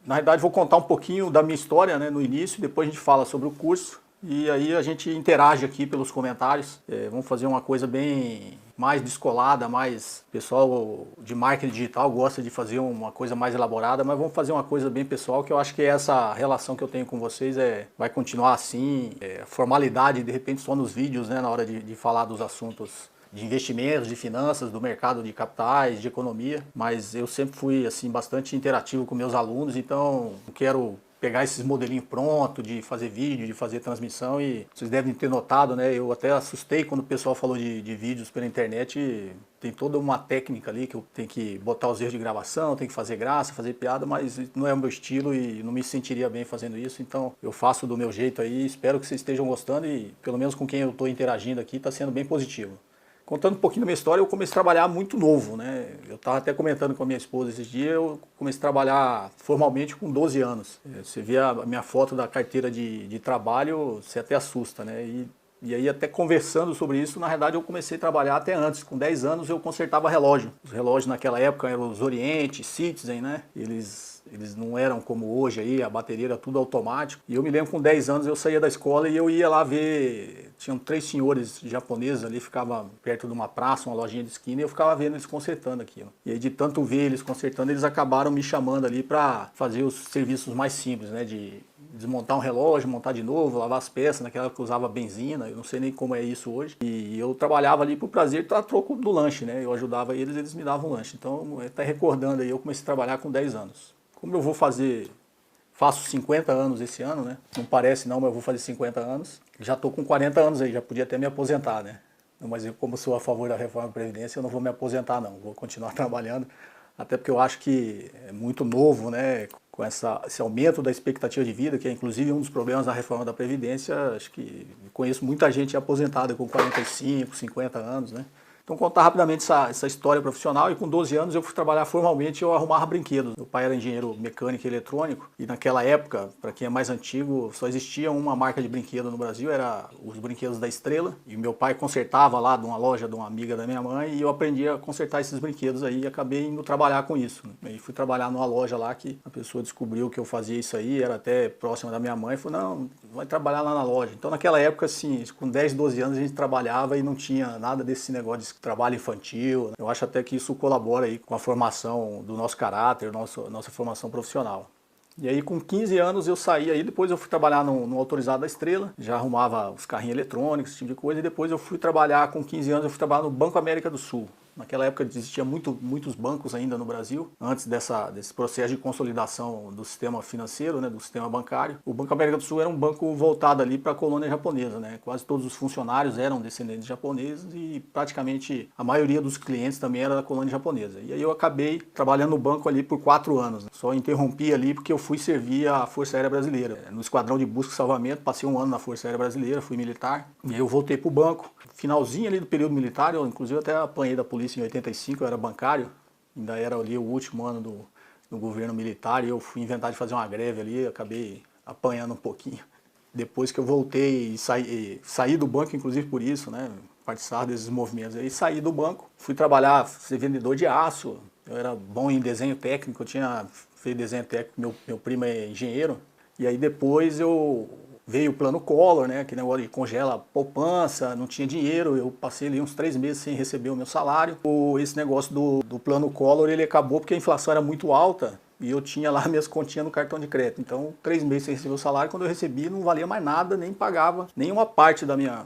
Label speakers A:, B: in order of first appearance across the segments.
A: Na verdade, vou contar um pouquinho da minha história, né, no início, depois a gente fala sobre o curso e aí a gente interage aqui pelos comentários. Vamos fazer uma coisa bem mais descolada, mais pessoal de marketing digital gosta de fazer uma coisa mais elaborada, mas vamos fazer uma coisa bem pessoal, que eu acho que essa relação que eu tenho com vocês vai continuar assim, formalidade de repente só nos vídeos, né, na hora de falar dos assuntos de investimentos, de finanças, do mercado de capitais, de economia, mas eu sempre fui assim bastante interativo com meus alunos, então não quero pegar esses modelinhos prontos de fazer vídeo, de fazer transmissão, e vocês devem ter notado, né? Eu até assustei quando o pessoal falou de vídeos pela internet. Tem toda uma técnica ali que eu tenho que botar os erros de gravação, tenho que fazer graça, fazer piada, mas não é o meu estilo e não me sentiria bem fazendo isso, então eu faço do meu jeito aí, espero que vocês estejam gostando e pelo menos com quem eu estou interagindo aqui está sendo bem positivo. Contando um pouquinho da minha história, eu comecei a trabalhar muito novo, né? Eu estava até comentando com a minha esposa esses dias, eu comecei a trabalhar formalmente com 12 anos. Você vê a minha foto da carteira de trabalho, você até assusta, né? E aí até conversando sobre isso, na verdade eu comecei a trabalhar até antes. Com 10 anos eu consertava relógio. Os relógios naquela época eram os Oriente, Citizen, né? Eles não eram como hoje aí, a bateria era tudo automático. E eu me lembro com 10 anos eu saía da escola e eu ia lá ver, tinham 3 senhores japoneses ali, ficava perto de uma praça, uma lojinha de esquina, e eu ficava vendo eles consertando aquilo. E aí de tanto ver eles consertando, eles acabaram me chamando ali para fazer os serviços mais simples, né, de desmontar um relógio, montar de novo, lavar as peças, naquela época eu usava benzina, eu não sei nem como é isso hoje. E eu trabalhava ali por prazer, a troco do lanche, né, eu ajudava eles, eles me davam lanche. Então, até recordando aí, eu comecei a trabalhar com 10 anos. Como eu faço 50 anos esse ano, né? Não parece não, mas eu vou fazer 50 anos. Já estou com 40 anos aí, já podia até me aposentar, né? Mas eu, como sou a favor da reforma da Previdência, eu não vou me aposentar não, vou continuar trabalhando. Até porque eu acho que é muito novo, né? Com esse aumento da expectativa de vida, que é inclusive um dos problemas da reforma da Previdência. Acho que conheço muita gente aposentada com 45, 50 anos, né? Então, contar rapidamente essa história profissional, e com 12 anos eu fui trabalhar formalmente, eu arrumava brinquedos. Meu pai era engenheiro mecânico e eletrônico, e naquela época, para quem é mais antigo, só existia uma marca de brinquedo no Brasil, era os brinquedos da Estrela, e meu pai consertava lá de uma loja de uma amiga da minha mãe, e eu aprendi a consertar esses brinquedos aí, e acabei indo trabalhar com isso, né? E fui trabalhar numa loja lá que a pessoa descobriu que eu fazia isso aí, era até próxima da minha mãe, e falou, não, vai trabalhar lá na loja. Então naquela época, assim, com 10, 12 anos a gente trabalhava e não tinha nada desse negócio de trabalho infantil. Eu acho até que isso colabora aí com a formação do nosso caráter, nossa formação profissional. E aí com 15 anos eu saí aí, depois eu fui trabalhar no autorizado da Estrela, já arrumava os carrinhos eletrônicos, esse tipo de coisa, e depois eu fui trabalhar, com 15 anos eu fui trabalhar no Banco América do Sul. Naquela época existia muitos bancos ainda no Brasil, antes desse processo de consolidação do sistema financeiro, né, do sistema bancário. O Banco América do Sul era um banco voltado ali para a colônia japonesa, né? Quase todos os funcionários eram descendentes japoneses e praticamente a maioria dos clientes também era da colônia japonesa. E aí eu acabei trabalhando no banco ali por 4 anos, né? Só interrompi ali porque eu fui servir a Força Aérea Brasileira. No Esquadrão de Busca e Salvamento, passei um ano na Força Aérea Brasileira, fui militar, e aí eu voltei para o banco. Finalzinho ali do período militar, eu inclusive até apanhei da polícia em 85, eu era bancário, ainda era ali o último ano do governo militar, e eu fui inventar de fazer uma greve ali, acabei apanhando um pouquinho. Depois que eu voltei e saí do banco, inclusive por isso, né, participar desses movimentos aí, saí do banco, fui trabalhar, ser vendedor de aço, eu era bom em desenho técnico, eu tinha feito desenho técnico, meu primo é engenheiro, e aí depois veio o plano Collor, né, aquele negócio de congela poupança, não tinha dinheiro, eu passei ali uns 3 meses sem receber o meu salário. Esse negócio do plano Collor, ele acabou porque a inflação era muito alta e eu tinha lá minhas continhas no cartão de crédito. Então, 3 meses sem receber o salário, quando eu recebi não valia mais nada, nem pagava nenhuma parte da minha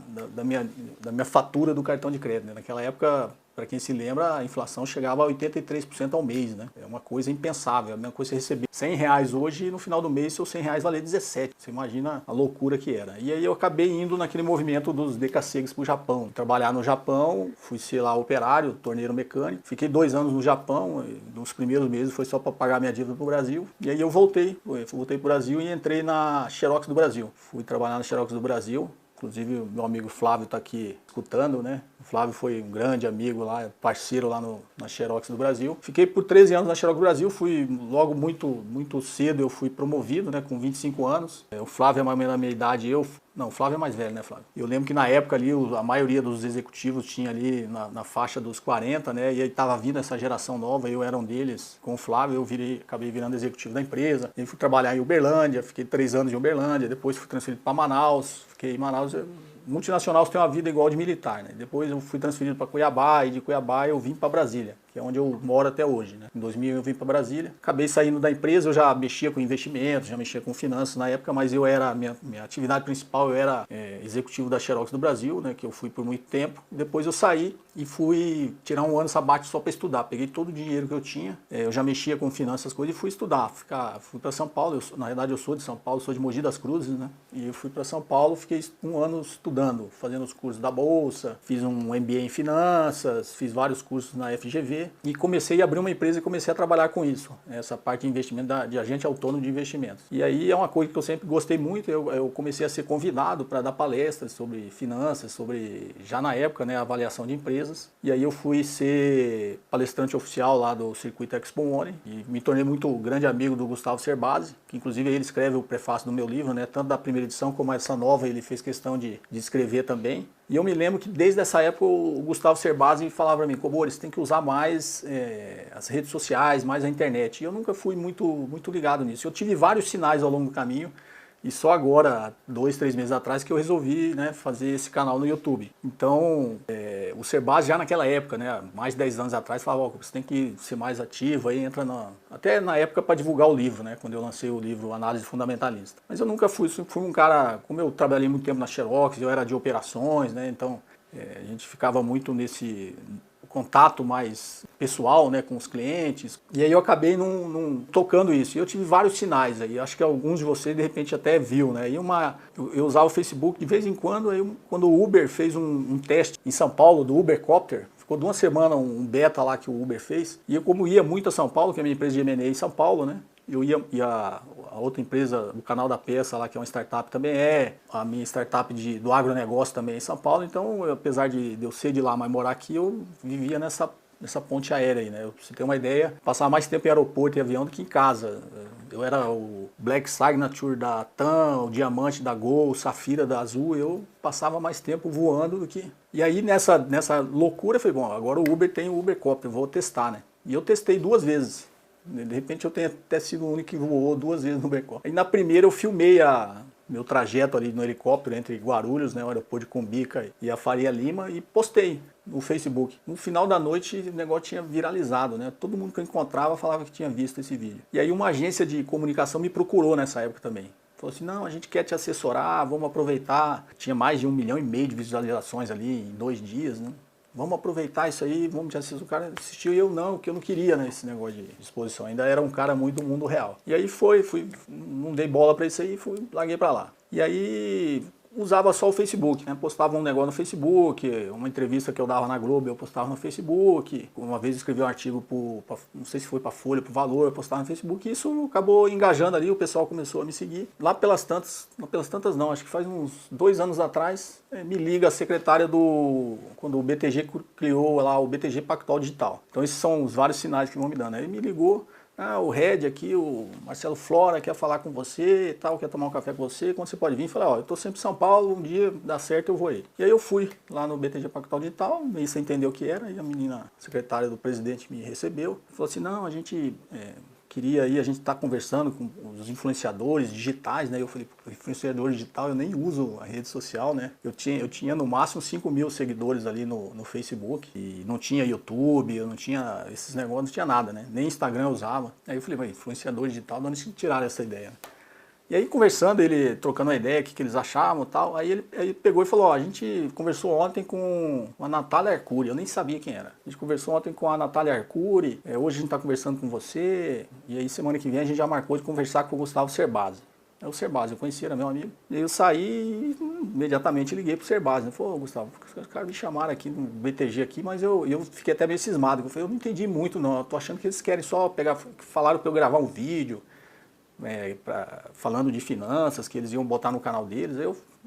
A: fatura do cartão de crédito, né? Naquela época, para quem se lembra, a inflação chegava a 83% ao mês, né? É uma coisa impensável, é a mesma coisa você receber R$100 hoje e no final do mês seu R$100 valer 17. Você imagina a loucura que era. E aí eu acabei indo naquele movimento dos decassegues para o Japão. Trabalhar no Japão, fui ser lá operário, torneiro mecânico. Fiquei 2 anos no Japão, nos primeiros meses foi só para pagar minha dívida para o Brasil. E aí eu voltei para o Brasil e entrei na Xerox do Brasil. Fui trabalhar na Xerox do Brasil. Inclusive o meu amigo Flávio está aqui escutando, né? O Flávio foi um grande amigo lá, parceiro lá na Xerox do Brasil. Fiquei por 13 anos na Xerox do Brasil, fui logo muito cedo eu fui promovido, né? Com 25 anos. O Flávio é mais ou menos da minha idade, eu Não, o Flávio é mais velho, né, Flávio? Eu lembro que na época ali, a maioria dos executivos tinha ali na faixa dos 40, né? E aí tava vindo essa geração nova, eu era um deles. Com o Flávio, acabei virando executivo da empresa. E fui trabalhar em Uberlândia, fiquei 3 anos em Uberlândia, depois fui transferido para Manaus, fiquei em Manaus. Multinacional tem uma vida igual de militar, né? Depois eu fui transferido para Cuiabá e de Cuiabá eu vim para Brasília, que é onde eu moro até hoje, né? Em 2000 eu vim para Brasília. Acabei saindo da empresa, eu já mexia com investimentos, já mexia com finanças na época, mas minha atividade principal eu era executivo da Xerox do Brasil, né? Que eu fui por muito tempo. Depois eu saí e fui tirar um ano sabático só para estudar. Peguei todo o dinheiro que eu tinha, eu já mexia com finanças, essas coisas, e fui estudar. Fui para São Paulo, na verdade eu sou de São Paulo, sou de Mogi das Cruzes, né? E eu fui para São Paulo, fiquei um ano estudando, fazendo os cursos da Bolsa, fiz um MBA em finanças, fiz vários cursos na FGV e comecei a abrir uma empresa e comecei a trabalhar com isso, essa parte de investimento, de agente autônomo de investimentos. E aí é uma coisa que eu sempre gostei muito, eu comecei a ser convidado para dar palestras sobre finanças, já na época, né, avaliação de empresas. E aí eu fui ser palestrante oficial lá do Circuito Expo One e me tornei muito grande amigo do Gustavo Cerbasi, que inclusive ele escreve o prefácio do meu livro, né, tanto da primeira edição como essa nova, ele fez questão de escrever também. E eu me lembro que desde essa época o Gustavo Cerbasi falava para mim, Cobori, você tem que usar mais as redes sociais, mais a internet. E eu nunca fui muito ligado nisso. Eu tive vários sinais ao longo do caminho e só agora, 2, 3 meses atrás, que eu resolvi, né, fazer esse canal no YouTube. Então, o Cerbasi já naquela época, né, mais de 10 anos atrás, falava, você tem que ser mais ativo, aí entra até na época para divulgar o livro, né, quando eu lancei o livro Análise Fundamentalista. Mas eu nunca fui um cara, como eu trabalhei muito tempo na Xerox, eu era de operações, né, então a gente ficava muito nesse contato mais pessoal, né, com os clientes. E aí eu acabei não tocando isso. E eu tive vários sinais aí. Acho que alguns de vocês de repente até viu, né? E eu usava o Facebook de vez em quando. Aí quando o Uber fez um teste em São Paulo do Ubercopter, ficou de uma semana um beta lá que o Uber fez. E eu, como ia muito a São Paulo, que é a minha empresa de M&A em São Paulo, né? Eu ia a outra empresa do Canal da Peça lá, que é uma startup, também a minha startup do agronegócio também é em São Paulo. Então, apesar de eu ser de lá, mas morar aqui, eu vivia nessa ponte aérea aí, né? Pra você ter uma ideia, passava mais tempo em aeroporto e avião do que em casa. Eu era o Black Signature da TAM, o Diamante da Gol, o Safira da Azul, eu passava mais tempo voando do que... E aí, nessa loucura, eu falei, bom, agora o Uber tem o Ubercopter, vou testar, né? E eu testei 2 vezes. De repente eu tenho até sido o único que voou 2 vezes no Ubercopter. Aí na primeira eu filmei meu trajeto ali no helicóptero entre Guarulhos, né, o aeroporto de Cumbica e a Faria Lima, e postei no Facebook. No final da noite o negócio tinha viralizado, né? Todo mundo que eu encontrava falava que tinha visto esse vídeo. E aí uma agência de comunicação me procurou nessa época também. Falou assim, não, a gente quer te assessorar, vamos aproveitar. Tinha mais de 1,5 milhão de visualizações ali em 2 dias, né? Vamos aproveitar isso aí, vamos te assistir. O cara assistiu e eu não, porque eu não queria, né, esse negócio de exposição. Ainda era um cara muito do mundo real. E aí não dei bola pra isso aí, larguei pra lá. E aí usava só o Facebook, né? Postava um negócio no Facebook, uma entrevista que eu dava na Globo, eu postava no Facebook. Uma vez escrevi um artigo, não sei se foi para Folha, para Valor, eu postava no Facebook. E isso acabou engajando ali, o pessoal começou a me seguir. Lá pelas tantas não, acho que faz uns 2 anos atrás, me liga a secretária quando o BTG criou lá o BTG Pactual Digital. Então esses são os vários sinais que vão me dando. Aí me ligou, o Red aqui, o Marcelo Flora quer falar com você e tal, quer tomar um café com você, quando você pode vir? Eu falei, eu tô sempre em São Paulo, um dia dá certo eu vou aí. E aí eu fui lá no BTG Pactual Digital, meio sem entender o que era, e a menina, secretária do presidente, me recebeu, falou assim, não, a gente queria aí, a gente tá conversando com os influenciadores digitais, né? Eu falei, influenciador digital, eu nem uso a rede social, né? Eu tinha no máximo 5 mil seguidores ali no Facebook, e não tinha YouTube, eu não tinha esses negócios, não tinha nada, né? Nem Instagram eu usava. Aí eu falei, influenciador digital, de onde tiraram essa ideia, né? E aí conversando, ele trocando a ideia, o que eles achavam e tal, aí ele pegou e falou, a gente conversou ontem com a Natália Arcuri, eu nem sabia quem era. A gente conversou ontem com a Natália Arcuri, hoje a gente está conversando com você, e aí semana que vem a gente já marcou de conversar com o Gustavo Cerbasi. É o Cerbasi, eu conhecia, era meu amigo. E aí eu saí e imediatamente liguei pro Cerbasi. Ele falou, Gustavo, os caras me chamaram aqui no BTG aqui, mas eu fiquei até meio cismado. Eu falei, eu não entendi muito não, eu tô achando que eles querem só falaram para eu gravar um vídeo, falando de finanças, que eles iam botar no canal deles.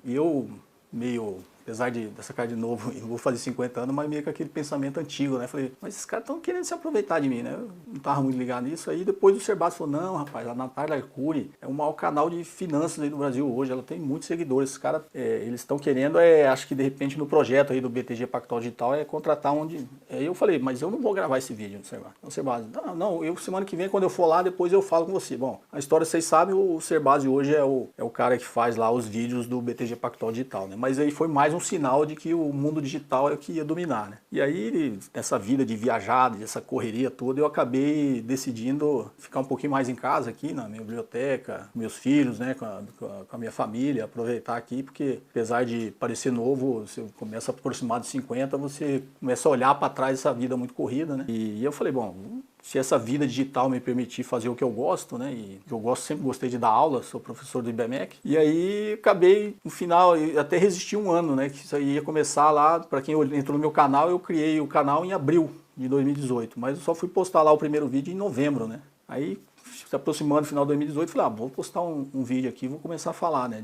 A: Eu meio apesar dessa cara de novo, eu vou fazer 50 anos, mas meio que aquele pensamento antigo, né? Falei, mas esses caras estão querendo se aproveitar de mim, né? Eu não tava muito ligado nisso. Aí depois o Serbasi falou, não, rapaz, a Natália Arcuri é o maior canal de finanças aí do Brasil hoje, ela tem muitos seguidores. Esses caras, eles estão querendo, acho que de repente no projeto aí do BTG Pactual Digital, contratar onde... Aí eu falei, mas eu não vou gravar esse vídeo no Serbasi. O Serbasi, não, eu semana que vem, quando eu for lá, depois eu falo com você. Bom, a história vocês sabem, o Serbasi hoje é o cara que faz lá os vídeos do BTG Pactual Digital, né? Mas aí foi mais um sinal de que o mundo digital é o que ia dominar, né? E aí, nessa vida de viajada, dessa correria toda, eu acabei decidindo ficar um pouquinho mais em casa aqui, na minha biblioteca, com meus filhos, né? Com a minha família, aproveitar aqui, porque apesar de parecer novo, você começa a aproximar de 50, você começa a olhar para trás essa vida muito corrida, né? E eu falei, bom, se essa vida digital me permitir fazer o que eu gosto, né? E eu sempre gostei de dar aula, sou professor do IBMEC. E aí acabei, no final, até resisti um ano, né? Que isso aí ia começar lá, para quem entrou no meu canal, eu criei o canal em abril de 2018. Mas eu só fui postar lá o primeiro vídeo em novembro, né? Aí, se aproximando do final de 2018, falei, vou postar um vídeo aqui, vou começar a falar, né,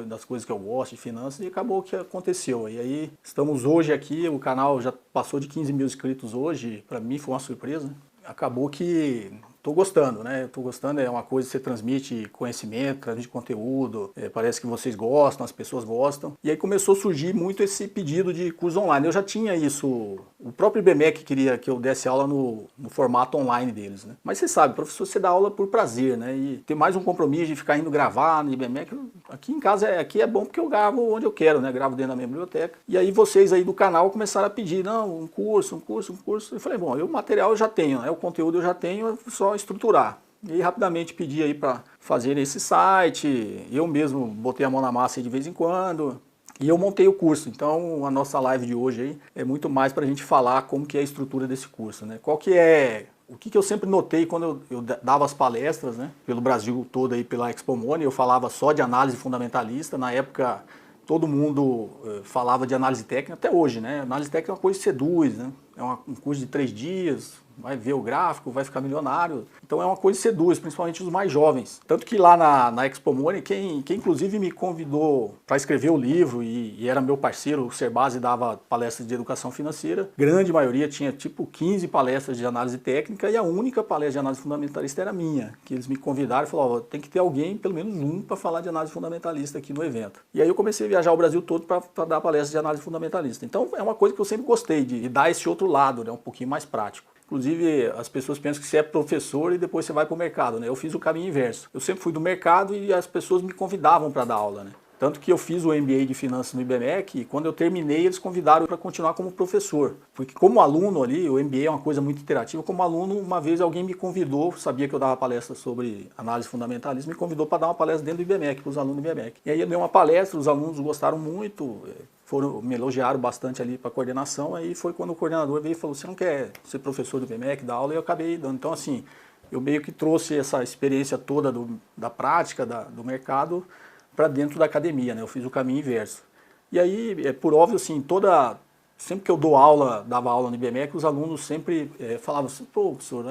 A: das coisas que eu gosto, de finanças, e acabou que aconteceu. E aí, estamos hoje aqui, o canal já passou de 15 mil inscritos hoje, para mim foi uma surpresa. Acabou que estou gostando, né? Estou gostando, é uma coisa que você transmite conhecimento, transmite conteúdo, parece que vocês gostam, as pessoas gostam. E aí começou a surgir muito esse pedido de curso online. Eu já tinha isso, o próprio IBMEC queria que eu desse aula no formato online deles, né? Mas você sabe, professor, você dá aula por prazer, né? E tem mais um compromisso de ficar indo gravar no IBMEC. Aqui em casa, aqui é bom porque eu gravo onde eu quero, né? Gravo dentro da minha biblioteca. E aí vocês aí do canal começaram a pedir, não, um curso. Eu falei, bom, o material eu já tenho, né? O conteúdo eu já tenho, é só estruturar. E aí, rapidamente pedi aí para fazer esse site, eu mesmo botei a mão na massa aí de vez em quando, e eu montei o curso. Então a nossa live de hoje aí é muito mais para a gente falar como que é a estrutura desse curso, né? Qual que é... O que eu sempre notei quando eu dava as palestras, né, pelo Brasil todo aí, pela Expo Money, eu falava só de análise fundamentalista. Na época todo mundo falava de análise técnica, até hoje, né? Análise técnica é uma coisa que seduz, né? É um curso de 3 dias, vai ver o gráfico, vai ficar milionário. Então é uma coisa que seduz, principalmente os mais jovens. Tanto que lá na Expo Money, quem inclusive me convidou para escrever o livro e era meu parceiro, o Serbasi, dava palestras de educação financeira. Grande maioria tinha tipo 15 palestras de análise técnica e a única palestra de análise fundamentalista era minha. Que eles me convidaram e falaram, tem que ter alguém, pelo menos um, para falar de análise fundamentalista aqui no evento. E aí eu comecei a viajar o Brasil todo para dar palestras de análise fundamentalista. Então é uma coisa que eu sempre gostei, de dar esse outro lado, né, um pouquinho mais prático. Inclusive, as pessoas pensam que você é professor e depois você vai para o mercado, né? Eu fiz o caminho inverso. Eu sempre fui do mercado e as pessoas me convidavam para dar aula, né? Tanto que eu fiz o MBA de Finanças no IBMEC e quando eu terminei eles convidaram para continuar como professor. Porque como aluno ali, o MBA é uma coisa muito interativa, como aluno uma vez alguém me convidou, sabia que eu dava palestra sobre análise fundamentalista, me convidou para dar uma palestra dentro do IBMEC, para os alunos do IBMEC. E aí eu dei uma palestra, os alunos gostaram muito, me elogiaram bastante ali para a coordenação, aí foi quando o coordenador veio e falou, você não quer ser professor do IBMEC, dar aula? E eu acabei dando. Então assim, eu meio que trouxe essa experiência toda da prática, do mercado, para dentro da academia, né? Eu fiz o caminho inverso. E aí, por óbvio, assim, sempre que eu dou aula, dava aula no IBMEC, os alunos sempre falavam assim, pô, professor,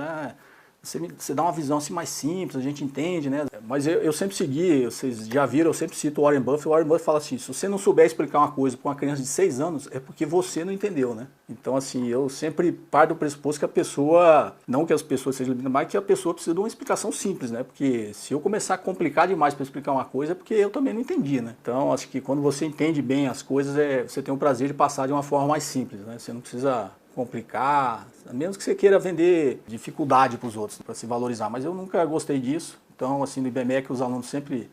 A: você dá uma visão assim mais simples, a gente entende, né? Mas eu sempre segui, vocês já viram, eu sempre cito o Warren Buffett. O Warren Buffett fala assim, se você não souber explicar uma coisa para uma criança de 6 anos, é porque você não entendeu, né? Então, assim, eu sempre parto do pressuposto que a pessoa, não que as pessoas sejam limitadas, mas que a pessoa precisa de uma explicação simples, né? Porque se eu começar a complicar demais para explicar uma coisa, é porque eu também não entendi, né? Então, acho que quando você entende bem as coisas, você tem o prazer de passar de uma forma mais simples, né? Você não precisa complicar, a menos que você queira vender dificuldade para os outros, para se valorizar. Mas eu nunca gostei disso. Então, assim, no IBMEC, os alunos sempre...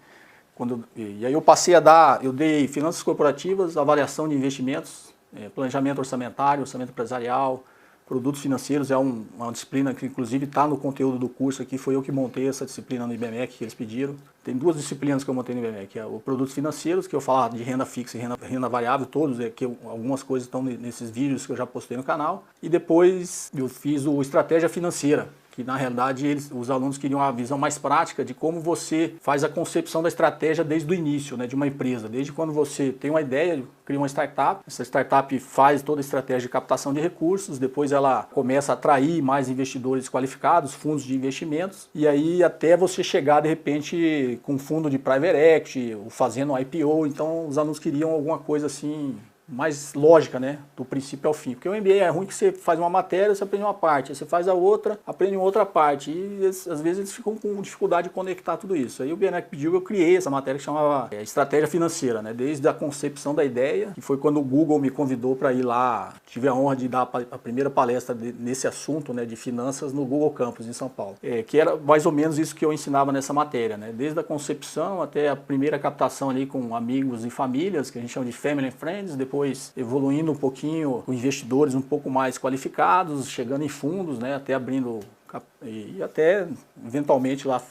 A: E aí eu passei eu dei finanças corporativas, avaliação de investimentos, planejamento orçamentário, orçamento empresarial, produtos financeiros, é uma disciplina que inclusive está no conteúdo do curso aqui, foi eu que montei essa disciplina no IBMEC que eles pediram. Tem 2 disciplinas que eu montei no IBMEC, que é o produtos financeiros, que eu falo de renda fixa e renda variável, todos, algumas coisas estão nesses vídeos que eu já postei no canal. E depois eu fiz o estratégia financeira, que na realidade os alunos queriam uma visão mais prática de como você faz a concepção da estratégia desde o início, né, de uma empresa. Desde quando você tem uma ideia, cria uma startup, essa startup faz toda a estratégia de captação de recursos, depois ela começa a atrair mais investidores qualificados, fundos de investimentos, e aí até você chegar de repente com um fundo de private equity, ou fazendo um IPO. Então os alunos queriam alguma coisa assim mais lógica, né, do princípio ao fim. Porque o MBA é ruim que você faz uma matéria, você aprende uma parte, aí você faz a outra, aprende uma outra parte, e às vezes eles ficam com dificuldade de conectar tudo isso. Aí o BNEC pediu, eu criei essa matéria que chamava Estratégia Financeira, né, desde a concepção da ideia, que foi quando o Google me convidou para ir lá, tive a honra de dar a primeira palestra nesse assunto, né, de finanças no Google Campus em São Paulo, que era mais ou menos isso que eu ensinava nessa matéria, né, desde a concepção até a primeira captação ali com amigos e famílias, que a gente chama de Family and Friends, depois evoluindo um pouquinho com investidores um pouco mais qualificados, chegando em fundos, né, até abrindo e até eventualmente lá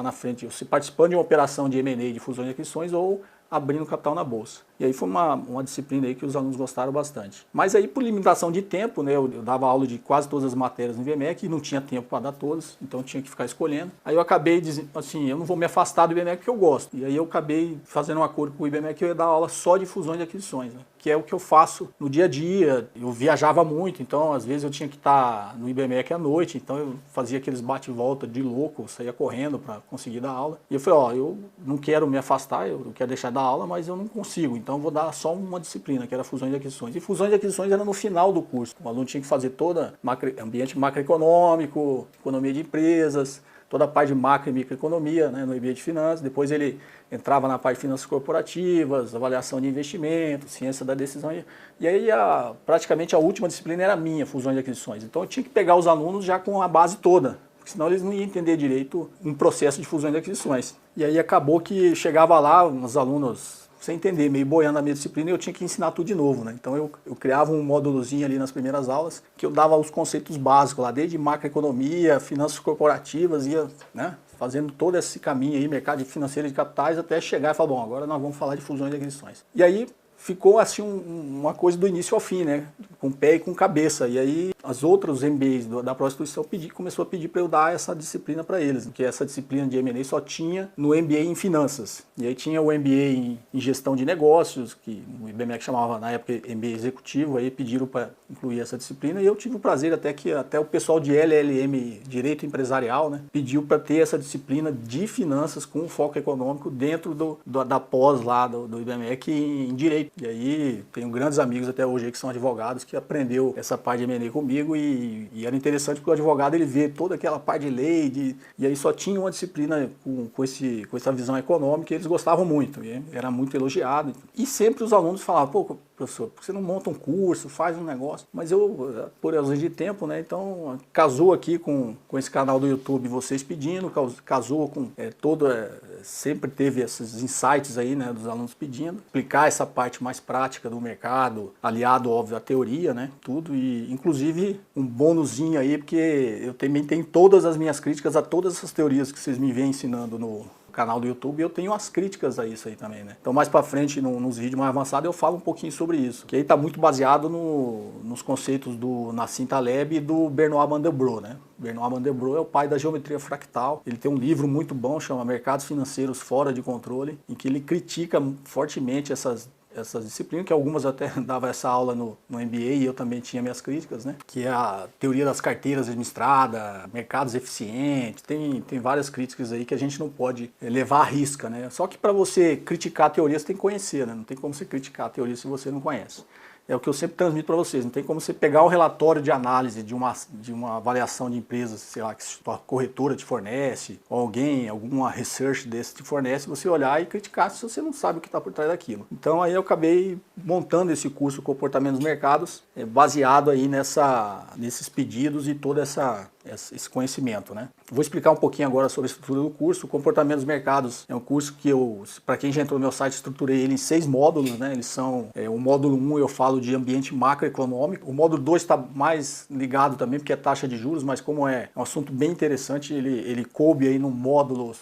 A: na frente, você participando de uma operação de M&A, de fusões e aquisições, ou abrindo capital na bolsa. E aí foi uma disciplina aí que os alunos gostaram bastante. Mas aí por limitação de tempo, né, eu dava aula de quase todas as matérias no IBMEC e não tinha tempo para dar todas, então eu tinha que ficar escolhendo. Aí eu acabei dizendo assim, eu não vou me afastar do IBMEC porque eu gosto. E aí eu acabei fazendo um acordo com o IBMEC que eu ia dar aula só de fusões e aquisições, né, que é o que eu faço no dia a dia. Eu viajava muito, então às vezes eu tinha que estar no IBMEC à noite, então eu fazia aqueles bate-volta de louco, saía correndo para conseguir dar aula. E eu falei, ó, eu não quero me afastar, eu quero deixar de dar aula, mas eu não consigo, então eu vou dar só uma disciplina, que era fusões e aquisições. E fusões e aquisições era no final do curso. O aluno tinha que fazer toda ambiente macroeconômico, economia de empresas, toda a parte de macro e microeconomia, né, no MBA de finanças. Depois ele entrava na parte de finanças corporativas, avaliação de investimento, ciência da decisão. E aí praticamente a última disciplina era minha, fusões e aquisições. Então eu tinha que pegar os alunos já com a base toda, porque senão eles não iam entender direito um processo de fusões e aquisições. E aí acabou que chegava lá uns alunos sem entender, meio boiando na minha disciplina, e eu tinha que ensinar tudo de novo, né? Então eu criava um módulozinho ali nas primeiras aulas, que eu dava os conceitos básicos lá, desde macroeconomia, finanças corporativas, ia, né, fazendo todo esse caminho aí, mercado financeiro de capitais, até chegar e falar, bom, agora nós vamos falar de fusões e aquisições. E aí ficou assim uma coisa do início ao fim, né? Com pé e com cabeça. E aí as outras MBAs da própria instituição começou a pedir para eu dar essa disciplina para eles, porque essa disciplina de M&A só tinha no MBA em finanças. E aí tinha o MBA em gestão de negócios, que o IBMEC chamava na época MBA executivo, aí pediram para incluir essa disciplina, e eu tive o prazer até o pessoal de LLM, Direito Empresarial, né, pediu para ter essa disciplina de finanças com foco econômico dentro da pós lá do IBMEC em Direito. E aí tenho grandes amigos até hoje aí que são advogados que aprendeu essa parte de M&A comigo, e era interessante porque o advogado ele vê toda aquela parte de lei, e aí só tinha uma disciplina com essa visão econômica, e eles gostavam muito, e era muito elogiado. E sempre os alunos falavam, pô, professor, por que você não monta um curso, faz um negócio? Mas eu, por ausência de tempo, né, então casou aqui com esse canal do YouTube, vocês pedindo, casou com sempre teve esses insights aí, né, dos alunos pedindo, explicar essa parte mais prática do mercado, aliado, óbvio, à teoria, né, tudo, e inclusive um bônusinho aí, porque eu também tenho todas as minhas críticas a todas essas teorias que vocês me vêm ensinando no canal do YouTube, e eu tenho as críticas a isso aí também, né? Então mais pra frente, nos vídeos mais avançados, eu falo um pouquinho sobre isso, que aí tá muito baseado nos conceitos do Nassim Taleb e do Benoit Mandelbrot, né? Benoit Mandelbrot é o pai da geometria fractal. Ele tem um livro muito bom, chama Mercados Financeiros Fora de Controle, em que ele critica fortemente essas disciplinas, que algumas até dava essa aula no MBA, e eu também tinha minhas críticas, né? Que é a teoria das carteiras administradas, mercados eficientes, tem várias críticas aí que a gente não pode levar à risca, né? Só que para você criticar a teoria, você tem que conhecer, né? Não tem como você criticar a teoria se você não conhece. É o que eu sempre transmito para vocês, não tem como você pegar o relatório de análise de uma avaliação de empresas, sei lá, que a corretora te fornece, ou alguma research desse te fornece, você olhar e criticar se você não sabe o que está por trás daquilo. Então aí eu acabei montando esse curso Comportamento dos Mercados, baseado aí nesses pedidos e todo esse conhecimento, né? Vou explicar um pouquinho agora sobre a estrutura do curso. O Comportamento dos Mercados é um curso que para quem já entrou no meu site, estruturei ele em 6 módulos, né? Eles são, o módulo 1 eu falo de ambiente macroeconômico, o módulo 2 está mais ligado também porque é taxa de juros, mas como é um assunto bem interessante, ele coube aí num módulo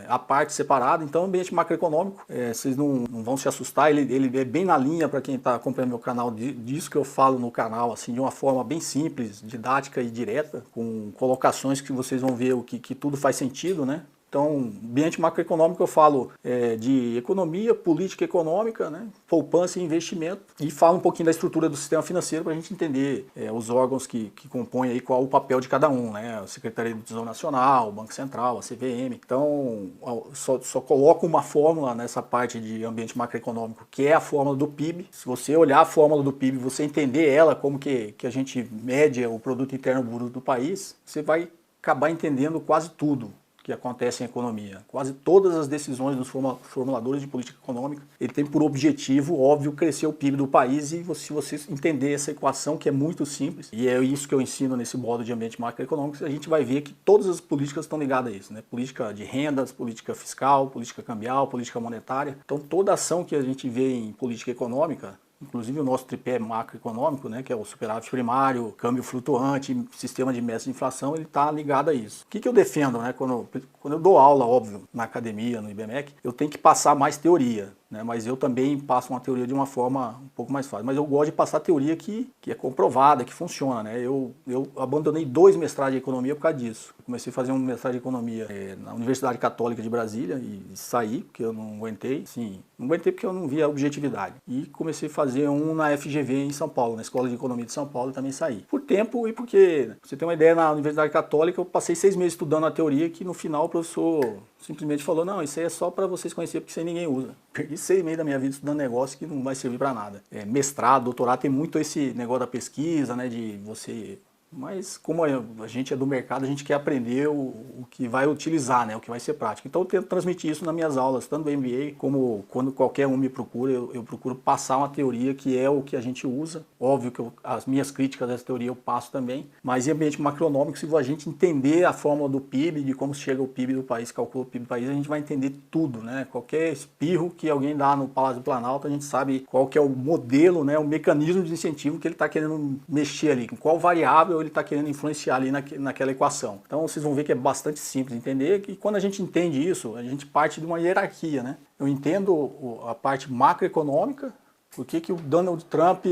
A: à parte, separado. Então, ambiente macroeconômico, vocês não vão se assustar, ele é bem na linha para quem está acompanhando meu canal, disso que eu falo no canal, assim, de uma forma bem simples, didática e direta, com são colocações que vocês vão ver que tudo faz sentido, né? Então, ambiente macroeconômico eu falo de economia, política econômica, né, poupança e investimento, e falo um pouquinho da estrutura do sistema financeiro para a gente entender os órgãos que compõem aí, qual o papel de cada um, né, a Secretaria do Tesouro Nacional, o Banco Central, a CVM. Então, só coloco uma fórmula nessa parte de ambiente macroeconômico, que é a fórmula do PIB. Se você olhar a fórmula do PIB, você entender ela, como que a gente mede o produto interno bruto do país, você vai acabar entendendo quase tudo que acontece em economia. Quase todas as decisões dos formuladores de política econômica, ele tem por objetivo, óbvio, crescer o PIB do país, e se você entender essa equação, que é muito simples, e é isso que eu ensino nesse módulo de ambiente macroeconômico, a gente vai ver que todas as políticas estão ligadas a isso, né? Política de rendas, política fiscal, política cambial, política monetária. Então toda ação que a gente vê em política econômica, inclusive o nosso tripé macroeconômico, né, que é o superávit primário, câmbio flutuante, sistema de mestre de inflação, ele está ligado a isso. O que eu defendo, né, quando eu dou aula, óbvio, na academia, no IBMEC, eu tenho que passar mais teoria, né, mas eu também passo uma teoria de uma forma um pouco mais fácil. Mas eu gosto de passar teoria que é comprovada, que funciona, né? Eu abandonei 2 mestrados de economia por causa disso. Comecei a fazer um mestrado de economia na Universidade Católica de Brasília e saí, porque eu não aguentei. Sim, não aguentei porque eu não via objetividade. E comecei a fazer um na FGV em São Paulo, na Escola de Economia de São Paulo, e também saí. Por tempo e porque, pra você ter uma ideia, na Universidade Católica eu passei 6 meses estudando a teoria que no final o professor simplesmente falou: não, isso aí é só para vocês conhecerem, porque isso aí ninguém usa. Perdi 6 meses da minha vida estudando negócio que não vai servir para nada. Mestrado, doutorado, tem muito esse negócio da pesquisa, né, de você... Mas como a gente é do mercado, a gente quer aprender o que vai utilizar, né, o que vai ser prático. Então eu tento transmitir isso nas minhas aulas, tanto do MBA como quando qualquer um me procura, eu procuro passar uma teoria que é o que a gente usa. Óbvio que as minhas críticas dessa teoria eu passo também, mas em ambiente macroeconômico, se a gente entender a fórmula do PIB, de como chega o PIB do país, calcula o PIB do país, a gente vai entender tudo, né? Qualquer espirro que alguém dá no Palácio do Planalto, a gente sabe qual que é o modelo, né, o mecanismo de incentivo que ele está querendo mexer ali, com qual variável ele está querendo influenciar ali naquela equação. Então vocês vão ver que é bastante simples entender, que quando a gente entende isso, a gente parte de uma hierarquia, né? Eu entendo a parte macroeconômica, por que o Donald Trump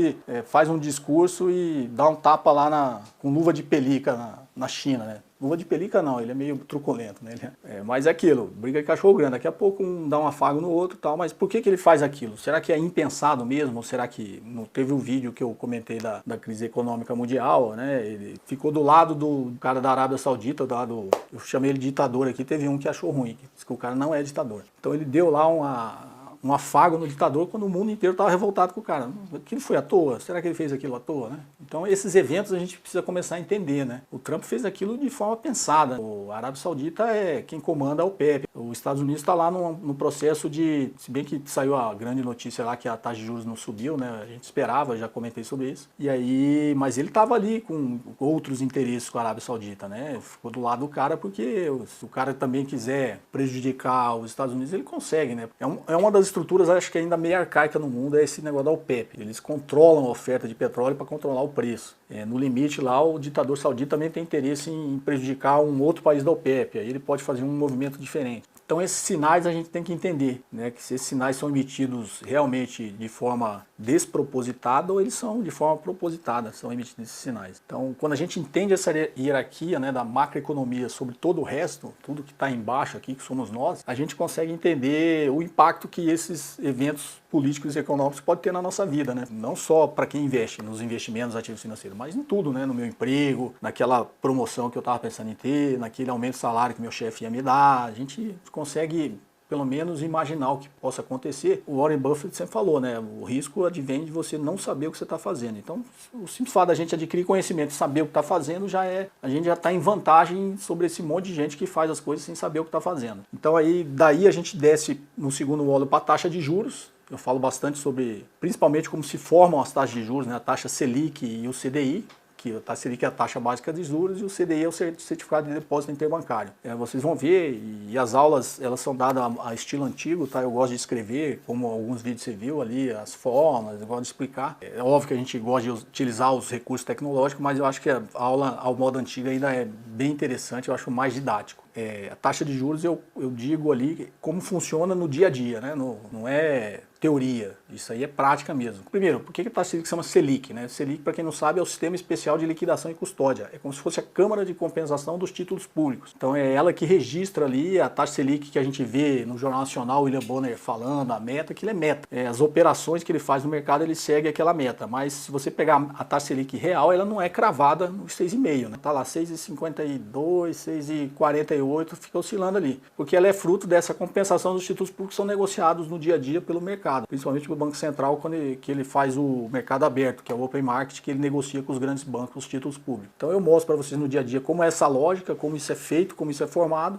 A: faz um discurso e dá um tapa lá com luva de pelica na China, né? Luva de pelica não, ele é meio truculento, né? Mas é aquilo, briga de cachorro grande, daqui a pouco um dá um afago no outro e tal, mas por que ele faz aquilo? Será que é impensado mesmo? Ou será que não teve um vídeo que eu comentei da crise econômica mundial, né? Ele ficou do lado do cara da Arábia Saudita, eu chamei ele de ditador aqui, teve um que achou ruim, que disse que o cara não é ditador. Então ele deu lá um afago no ditador quando o mundo inteiro estava revoltado com o cara. Aquilo foi à toa? Será que ele fez aquilo à toa, né? Então esses eventos a gente precisa começar a entender, né? O Trump fez aquilo de forma pensada. O Arábia Saudita é quem comanda a OPEP. Os Estados Unidos está lá no processo de... Se bem que saiu a grande notícia lá que a taxa de juros não subiu, né? A gente esperava, já comentei sobre isso. E aí, mas ele estava ali com outros interesses com a Arábia Saudita, né? Ficou do lado do cara porque se o cara também quiser prejudicar os Estados Unidos, ele consegue, né? É uma das estruturas, acho que ainda meio arcaica no mundo, é esse negócio da OPEP. Eles controlam a oferta de petróleo para controlar o preço. No limite lá, o ditador saudita também tem interesse em prejudicar um outro país da OPEP. Aí ele pode fazer um movimento diferente. Então esses sinais a gente tem que entender, né, que se esses sinais são emitidos realmente de forma despropositada ou eles são de forma propositada, são emitidos esses sinais. Então quando a gente entende essa hierarquia, né, da macroeconomia sobre todo o resto, tudo que está embaixo aqui, que somos nós, a gente consegue entender o impacto que esses eventos políticos e econômicos podem ter na nossa vida, né? Não só para quem investe nos investimentos ativos financeiros, mas em tudo, né? No meu emprego, naquela promoção que eu estava pensando em ter, naquele aumento de salário que meu chefe ia me dar. A gente consegue pelo menos imaginar o que possa acontecer. O Warren Buffett sempre falou, né? O risco advém de você não saber o que você está fazendo. Então, o simples fato da gente adquirir conhecimento e saber o que está fazendo, a gente já está em vantagem sobre esse monte de gente que faz as coisas sem saber o que está fazendo. Então, daí a gente desce no segundo módulo para a taxa de juros. Eu falo bastante sobre, principalmente, como se formam as taxas de juros, né? A taxa Selic e o CDI, que a taxa Selic é a taxa básica de juros e o CDI é o certificado de depósito interbancário. Vocês vão ver, e as aulas elas são dadas a estilo antigo, tá? Eu gosto de escrever, como alguns vídeos você viu ali, as fórmulas, eu gosto de explicar. É óbvio que a gente gosta de utilizar os recursos tecnológicos, mas eu acho que a aula ao modo antigo ainda é bem interessante, eu acho mais didático. a taxa de juros eu digo ali como funciona no dia a dia, né? Não é teoria, isso aí é prática mesmo. Primeiro, por que a taxa Selic se chama Selic, né? Selic, para quem não sabe, é o Sistema Especial de Liquidação e Custódia. É como se fosse a Câmara de Compensação dos Títulos Públicos. Então é ela que registra ali a taxa Selic que a gente vê no Jornal Nacional, William Bonner falando, a meta, aquilo é meta. As operações que ele faz no mercado, ele segue aquela meta. Mas se você pegar a taxa Selic real, ela não é cravada nos 6,5, né? Tá lá 6,52, 6,48, fica oscilando ali. Porque ela é fruto dessa compensação dos títulos públicos que são negociados no dia a dia pelo mercado. Principalmente pelo Banco Central, quando ele faz o mercado aberto, que é o Open Market, que ele negocia com os grandes bancos os títulos públicos. Então eu mostro para vocês no dia a dia como é essa lógica, como isso é feito, como isso é formado,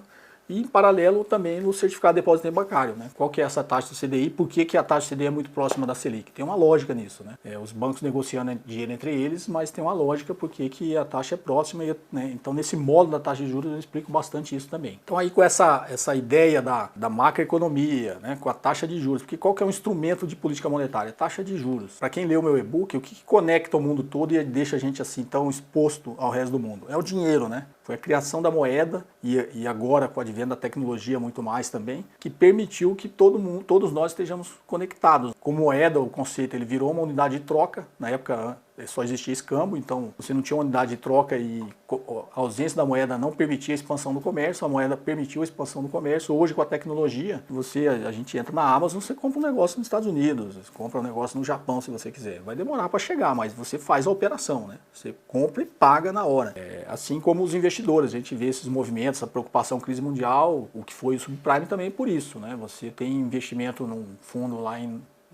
A: e em paralelo também no certificado de depósito bancário, né? Qual que é essa taxa do CDI, por que a taxa do CDI é muito próxima da Selic? Tem uma lógica nisso, né? Os bancos negociando dinheiro entre eles, mas tem uma lógica porque que a taxa é próxima, né? Então nesse módulo da taxa de juros eu explico bastante isso também. Então aí com essa ideia da macroeconomia, né? Com a taxa de juros, porque qual que é um instrumento de política monetária? A taxa de juros. Para quem lê o meu e-book, o que conecta o mundo todo e deixa a gente assim tão exposto ao resto do mundo? É o dinheiro, né? Foi a criação da moeda e agora com o advento da tecnologia muito mais também, que permitiu que todos nós estejamos conectados. Como moeda, o conceito ele virou uma unidade de troca, na época só existia escambo, então você não tinha uma unidade de troca e a ausência da moeda não permitia a expansão do comércio, a moeda permitiu a expansão do comércio. Hoje com a tecnologia, a gente entra na Amazon, você compra um negócio nos Estados Unidos, você compra um negócio no Japão se você quiser. Vai demorar para chegar, mas você faz a operação, né? Você compra e paga na hora. Assim como os investidores, a gente vê esses movimentos, a preocupação crise mundial, o que foi o subprime também por isso, né? Você tem investimento num fundo lá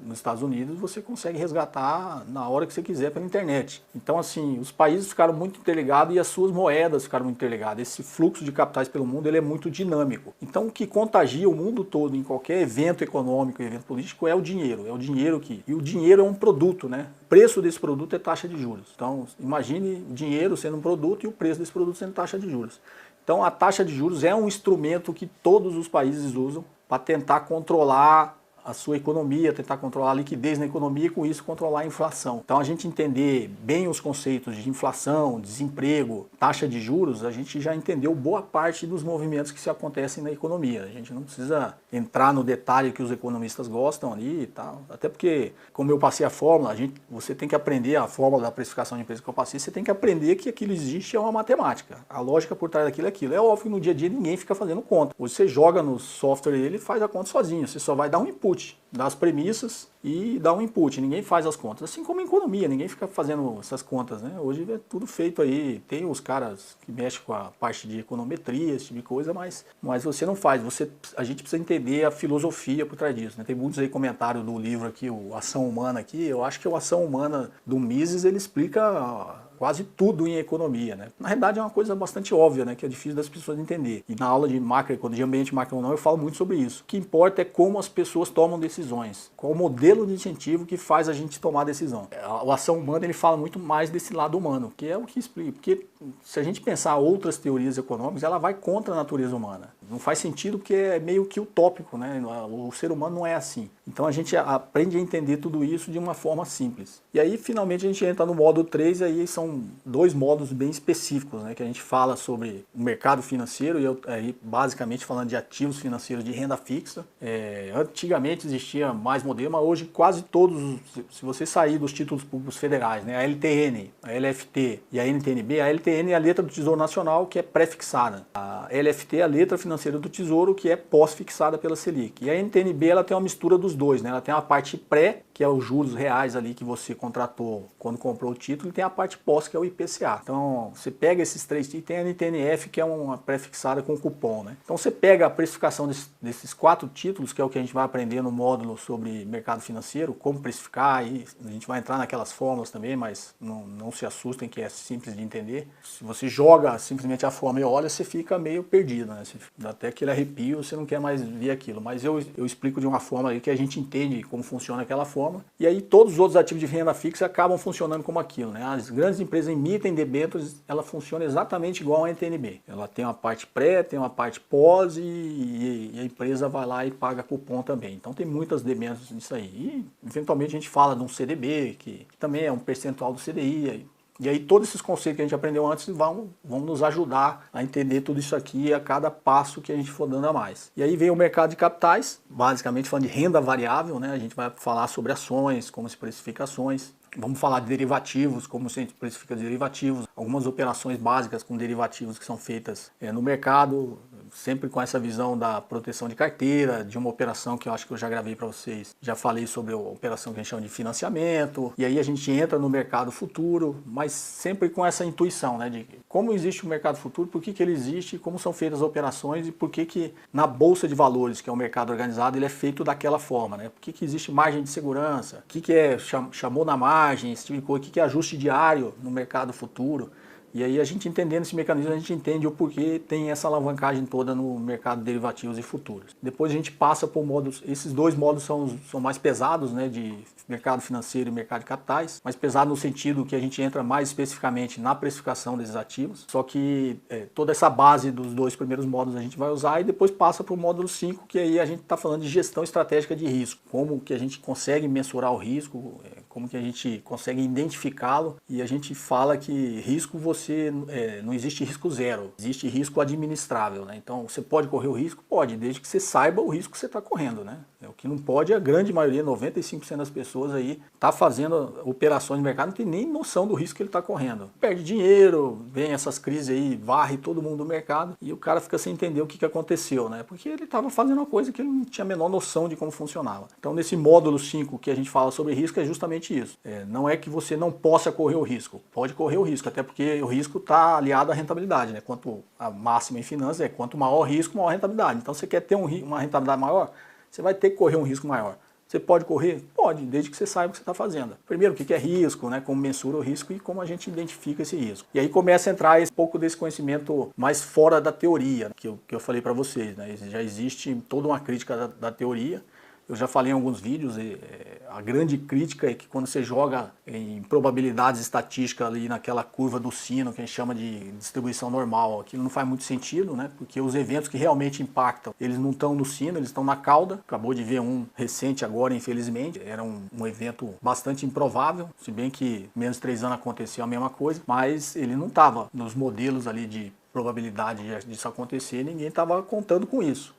A: nos Estados Unidos, você consegue resgatar na hora que você quiser pela internet. Então, assim, os países ficaram muito interligados e as suas moedas ficaram muito interligadas. Esse fluxo de capitais pelo mundo, ele é muito dinâmico. Então, o que contagia o mundo todo em qualquer evento econômico, evento político, é o dinheiro. É o dinheiro e o dinheiro é um produto, né? O preço desse produto é taxa de juros. Então, imagine o dinheiro sendo um produto e o preço desse produto sendo taxa de juros. Então, a taxa de juros é um instrumento que todos os países usam para tentar controlar a sua economia, tentar controlar a liquidez na economia e com isso controlar a inflação. Então a gente entender bem os conceitos de inflação, desemprego, taxa de juros, a gente já entendeu boa parte dos movimentos que se acontecem na economia. A gente não precisa entrar no detalhe que os economistas gostam ali e tal, até porque, como eu passei a fórmula, você tem que aprender a fórmula da precificação de empresa que eu passei, você tem que aprender que aquilo existe, é uma matemática. A lógica por trás daquilo é aquilo. É óbvio que no dia a dia ninguém fica fazendo conta. Você joga no software e ele faz a conta sozinho, você só vai dar um input, dá as premissas e dá um input, ninguém faz as contas. Assim como em economia, ninguém fica fazendo essas contas, né? Hoje é tudo feito aí, tem os caras que mexem com a parte de econometria, esse tipo de coisa, mas você não faz, a gente precisa entender a filosofia por trás disso, né? Tem muitos aí comentários do livro aqui, o Ação Humana aqui, eu acho que o Ação Humana do Mises, ele explica quase tudo em economia, né? Na realidade é uma coisa bastante óbvia, né? Que é difícil das pessoas entenderem. E na aula de macroeconomia, de ambiente macroeconômico, eu falo muito sobre isso. O que importa é como as pessoas tomam decisões. Qual o modelo de incentivo que faz a gente tomar decisão. O Ação Humana, ele fala muito mais desse lado humano, que é o que explica. Porque se a gente pensar outras teorias econômicas, ela vai contra a natureza humana. Não faz sentido porque é meio que utópico, né? O ser humano não é assim. Então a gente aprende a entender tudo isso de uma forma simples. E aí, finalmente, a gente entra no módulo 3, e aí são dois módulos bem específicos, né? Que a gente fala sobre o mercado financeiro, e aí basicamente falando de ativos financeiros de renda fixa. Antigamente existia mais modelo, mas hoje quase todos, se você sair dos títulos públicos federais, né? A LTN, a LFT e a NTNB, a LTN é a letra do Tesouro Nacional, que é pré-fixada. A LFT é a letra financeira do Tesouro, que é pós-fixada pela Selic. E a NTNB, ela tem uma mistura dos dois, né? Ela tem a parte pré, que é os juros reais ali que você contratou quando comprou o título, e tem a parte pós, que é o IPCA. Então, você pega esses três títulos, e tem a NTNF, que é uma pré-fixada com cupom, né? Então, você pega a precificação desses 4 títulos, que é o que a gente vai aprender no módulo sobre mercado financeiro, como precificar, e a gente vai entrar naquelas fórmulas também, mas não se assustem que é simples de entender. Se você joga simplesmente a fórmula e olha, você fica meio perdido, né? Você dá até aquele arrepio, você não quer mais ver aquilo. Mas eu explico de uma forma aí que a gente entende como funciona aquela forma, e aí todos os outros ativos de renda fixa acabam funcionando como aquilo, né? As grandes empresas emitem debêntures, ela funciona exatamente igual a NTNB. Ela tem uma parte pré, tem uma parte pós e a empresa vai lá e paga cupom também. Então tem muitas debêntures nisso aí. E eventualmente a gente fala de um CDB, que também é um percentual do CDI, E aí todos esses conceitos que a gente aprendeu antes vão nos ajudar a entender tudo isso aqui a cada passo que a gente for dando a mais. E aí vem o mercado de capitais, basicamente falando de renda variável, né? A gente vai falar sobre ações, como se precifica ações. Vamos falar de derivativos, como se precifica derivativos, algumas operações básicas com derivativos que são feitas no mercado, sempre com essa visão da proteção de carteira, de uma operação que eu acho que eu já gravei para vocês. Já falei sobre a operação que a gente chama de financiamento, e aí a gente entra no mercado futuro, mas sempre com essa intuição, né, de como existe o mercado futuro, por que ele existe, como são feitas as operações e por que na Bolsa de Valores, que é o mercado organizado, ele é feito daquela forma, né? Por que existe margem de segurança, o que é chamou na margem, esse tipo de coisa, o que é ajuste diário no mercado futuro. E aí a gente entendendo esse mecanismo, a gente entende o porquê tem essa alavancagem toda no mercado de derivativos e futuros. Depois a gente passa por módulos, esses dois módulos são mais pesados, né, de mercado financeiro e mercado de capitais, mais pesado no sentido que a gente entra mais especificamente na precificação desses ativos, só que toda essa base dos dois primeiros módulos a gente vai usar e depois passa para o módulo 5, que aí a gente está falando de gestão estratégica de risco, como que a gente consegue mensurar o risco, como que a gente consegue identificá-lo, e a gente fala que risco não existe risco zero, existe risco administrável, né? Então você pode correr o risco? Pode, desde que você saiba o risco que você está correndo, né? O que não pode, a grande maioria, 95% das pessoas aí, está fazendo operações no mercado, não tem nem noção do risco que ele está correndo. Perde dinheiro, vem essas crises aí, varre todo mundo do mercado, e o cara fica sem entender o que aconteceu, né? Porque ele estava fazendo uma coisa que ele não tinha a menor noção de como funcionava. Então nesse módulo 5 que a gente fala sobre risco é justamente isso. Não é que você não possa correr o risco, pode correr o risco, até porque o risco está aliado à rentabilidade, né? Quanto a máxima em finanças quanto maior risco, maior rentabilidade. Então você quer ter uma rentabilidade maior, você vai ter que correr um risco maior. Você pode correr? Pode, desde que você saiba o que você está fazendo. Primeiro, o que é risco, né? Como mensura o risco e como a gente identifica esse risco. E aí começa a entrar um pouco desse conhecimento mais fora da teoria, que eu falei para vocês, né? Já existe toda uma crítica da teoria. Eu já falei em alguns vídeos, a grande crítica é que quando você joga em probabilidades estatísticas ali naquela curva do sino, que a gente chama de distribuição normal, aquilo não faz muito sentido, né? Porque os eventos que realmente impactam, eles não estão no sino, eles estão na cauda. Acabou de ver um recente agora, infelizmente, era um evento bastante improvável, se bem que menos de 3 anos aconteceu a mesma coisa, mas ele não estava nos modelos ali de probabilidade disso acontecer, ninguém estava contando com isso.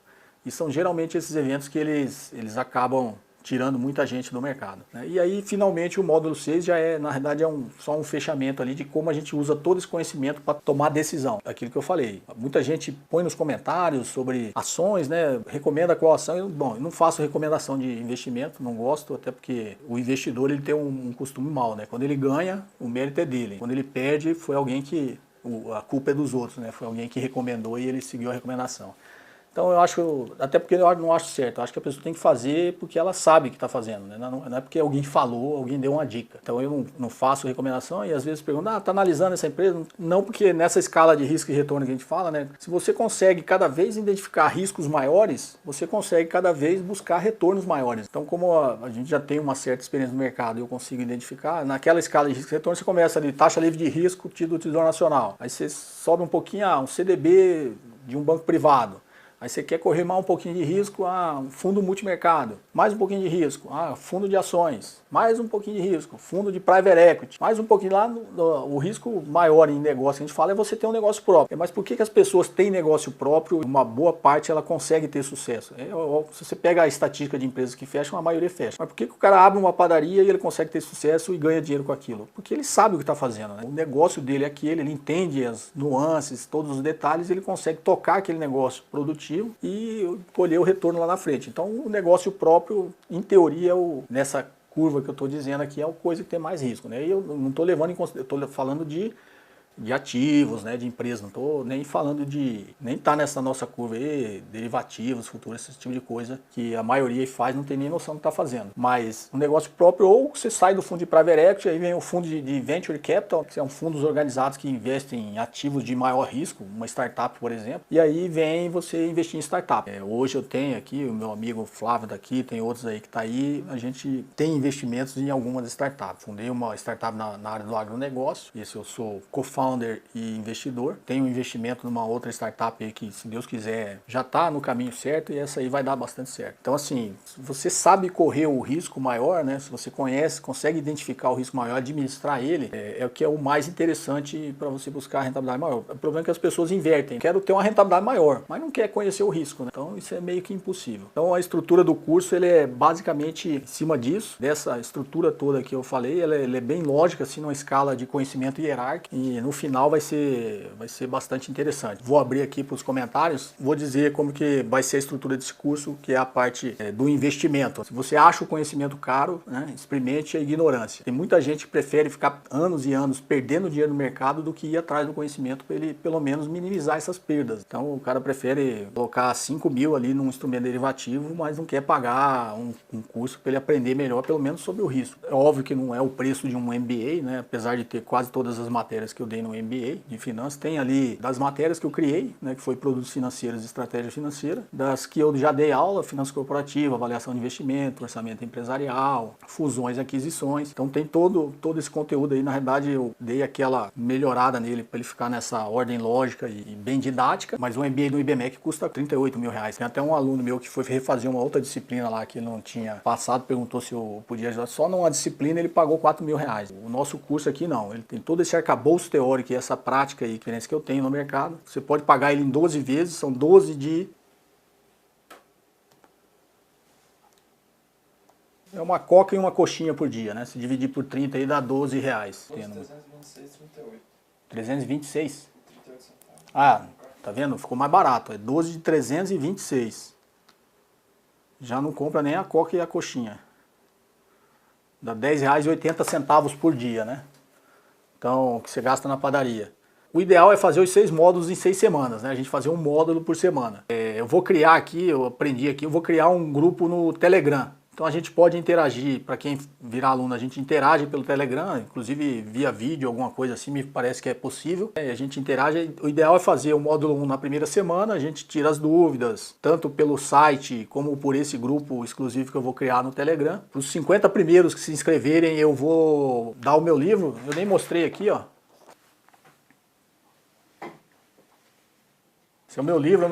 A: E são geralmente esses eventos que eles acabam tirando muita gente do mercado, né? E aí, finalmente, o módulo 6 já na verdade, só um fechamento ali de como a gente usa todo esse conhecimento para tomar decisão. Aquilo que eu falei. Muita gente põe nos comentários sobre ações, né? Recomenda qual ação. Eu não faço recomendação de investimento, não gosto, até porque o investidor ele tem um costume mau, né? Quando ele ganha, o mérito é dele. Quando ele perde, foi alguém que... a culpa é dos outros, né? Foi alguém que recomendou e ele seguiu a recomendação. Então eu acho, até porque eu não acho certo, eu acho que a pessoa tem que fazer porque ela sabe o que está fazendo, né? Não é porque alguém falou, alguém deu uma dica. Então eu não faço recomendação e às vezes pergunto, tá analisando essa empresa? Não, porque nessa escala de risco e retorno que a gente fala, né? Se você consegue cada vez identificar riscos maiores, você consegue cada vez buscar retornos maiores. Então como a gente já tem uma certa experiência no mercado e eu consigo identificar, naquela escala de risco e retorno você começa ali, taxa livre de risco, título do Tesouro Nacional. Aí você sobe um pouquinho, um CDB de um banco privado. Aí você quer correr mais um pouquinho de risco, um fundo multimercado, mais um pouquinho de risco, fundo de ações, mais um pouquinho de risco, fundo de private equity, mais um pouquinho lá, o risco maior em negócio que a gente fala é você ter um negócio próprio. Mas por que as pessoas têm negócio próprio? Uma boa parte ela consegue ter sucesso. Se você pega a estatística de empresas que fecham, a maioria fecha. Mas por que o cara abre uma padaria e ele consegue ter sucesso e ganha dinheiro com aquilo? Porque ele sabe o que está fazendo, né? O negócio dele é aquele, ele entende as nuances, todos os detalhes, ele consegue tocar aquele negócio produtivo e colher o retorno lá na frente. Então o negócio próprio, em teoria, nessa curva que eu estou dizendo aqui, é a coisa que tem mais risco, né? E eu não estou levando em consideração, eu estou falando de ativos, né, de empresas, não estou nem falando nem tá nessa nossa curva aí, derivativos, futuros, esse tipo de coisa que a maioria faz, não tem nem noção do que está fazendo. Mas o negócio próprio, ou você sai do fundo de private equity, aí vem o fundo de venture capital, que são fundos organizados que investem em ativos de maior risco, uma startup, por exemplo, e aí vem você investir em startup. Hoje eu tenho aqui, o meu amigo Flávio daqui, tem outros aí que está aí, a gente tem investimentos em algumas startups. Fundei uma startup na área do agronegócio, esse eu sou co-founder founder e investidor. Tenho um investimento numa outra startup aí que, se Deus quiser, já está no caminho certo e essa aí vai dar bastante certo. Então, assim, se você sabe correr o risco maior, né? Se você conhece, consegue identificar o risco maior, administrar ele, é o que é o mais interessante para você buscar a rentabilidade maior. O problema é que as pessoas invertem. Quero ter uma rentabilidade maior, mas não quer conhecer o risco, né? Então, isso é meio que impossível. Então, a estrutura do curso, ele é basicamente em cima disso, dessa estrutura toda que eu falei, ela é bem lógica, assim, numa escala de conhecimento hierárquico, e no final vai ser bastante interessante. Vou abrir aqui para os comentários, vou dizer como que vai ser a estrutura desse curso, que é a parte do investimento. Se você acha o conhecimento caro, né, experimente a ignorância. Tem muita gente que prefere ficar anos e anos perdendo dinheiro no mercado do que ir atrás do conhecimento para ele, pelo menos, minimizar essas perdas. Então, o cara prefere colocar 5 mil ali num instrumento derivativo, mas não quer pagar um curso para ele aprender melhor, pelo menos sobre o risco. É óbvio que não é o preço de um MBA, né? Apesar de ter quase todas as matérias que eu dei no MBA de finanças, tem ali das matérias que eu criei, né? Que foi produtos financeiros e estratégia financeira, das que eu já dei aula, finanças corporativas, avaliação de investimento, orçamento empresarial, fusões e aquisições. Então tem todo esse conteúdo aí. Na realidade, eu dei aquela melhorada nele para ele ficar nessa ordem lógica e bem didática, mas o MBA do IBMEC custa 38 mil reais. Tem até um aluno meu que foi refazer uma outra disciplina lá que não tinha passado, perguntou se eu podia ajudar. Só numa disciplina ele pagou 4 mil reais. O nosso curso aqui não, ele tem todo esse arcabouço teórico e essa prática e diferença que eu tenho no mercado. Você pode pagar ele em 12 vezes, são 12 de... É uma coca e uma coxinha por dia, né? Se dividir por 30 aí dá 12 reais.
B: 326, 38.
A: 326?
B: 38 centavos.
A: Ah, tá vendo? Ficou mais barato. É 12 de 326. Já não compra nem a coca e a coxinha. Dá R$10,80 por dia, né? Então, o que você gasta na padaria. O ideal é fazer os 6 módulos em 6 semanas, né? A gente fazer um módulo por semana. Eu vou criar aqui, eu aprendi aqui, eu vou criar um grupo no Telegram. Então a gente pode interagir, para quem virar aluno, a gente interage pelo Telegram, inclusive via vídeo, alguma coisa assim, me parece que é possível. A gente interage, o ideal é fazer o módulo 1 na primeira semana, a gente tira as dúvidas, tanto pelo site como por esse grupo exclusivo que eu vou criar no Telegram. Para os 50 primeiros que se inscreverem, eu vou dar o meu livro, eu nem mostrei aqui, ó. Esse é o meu livro,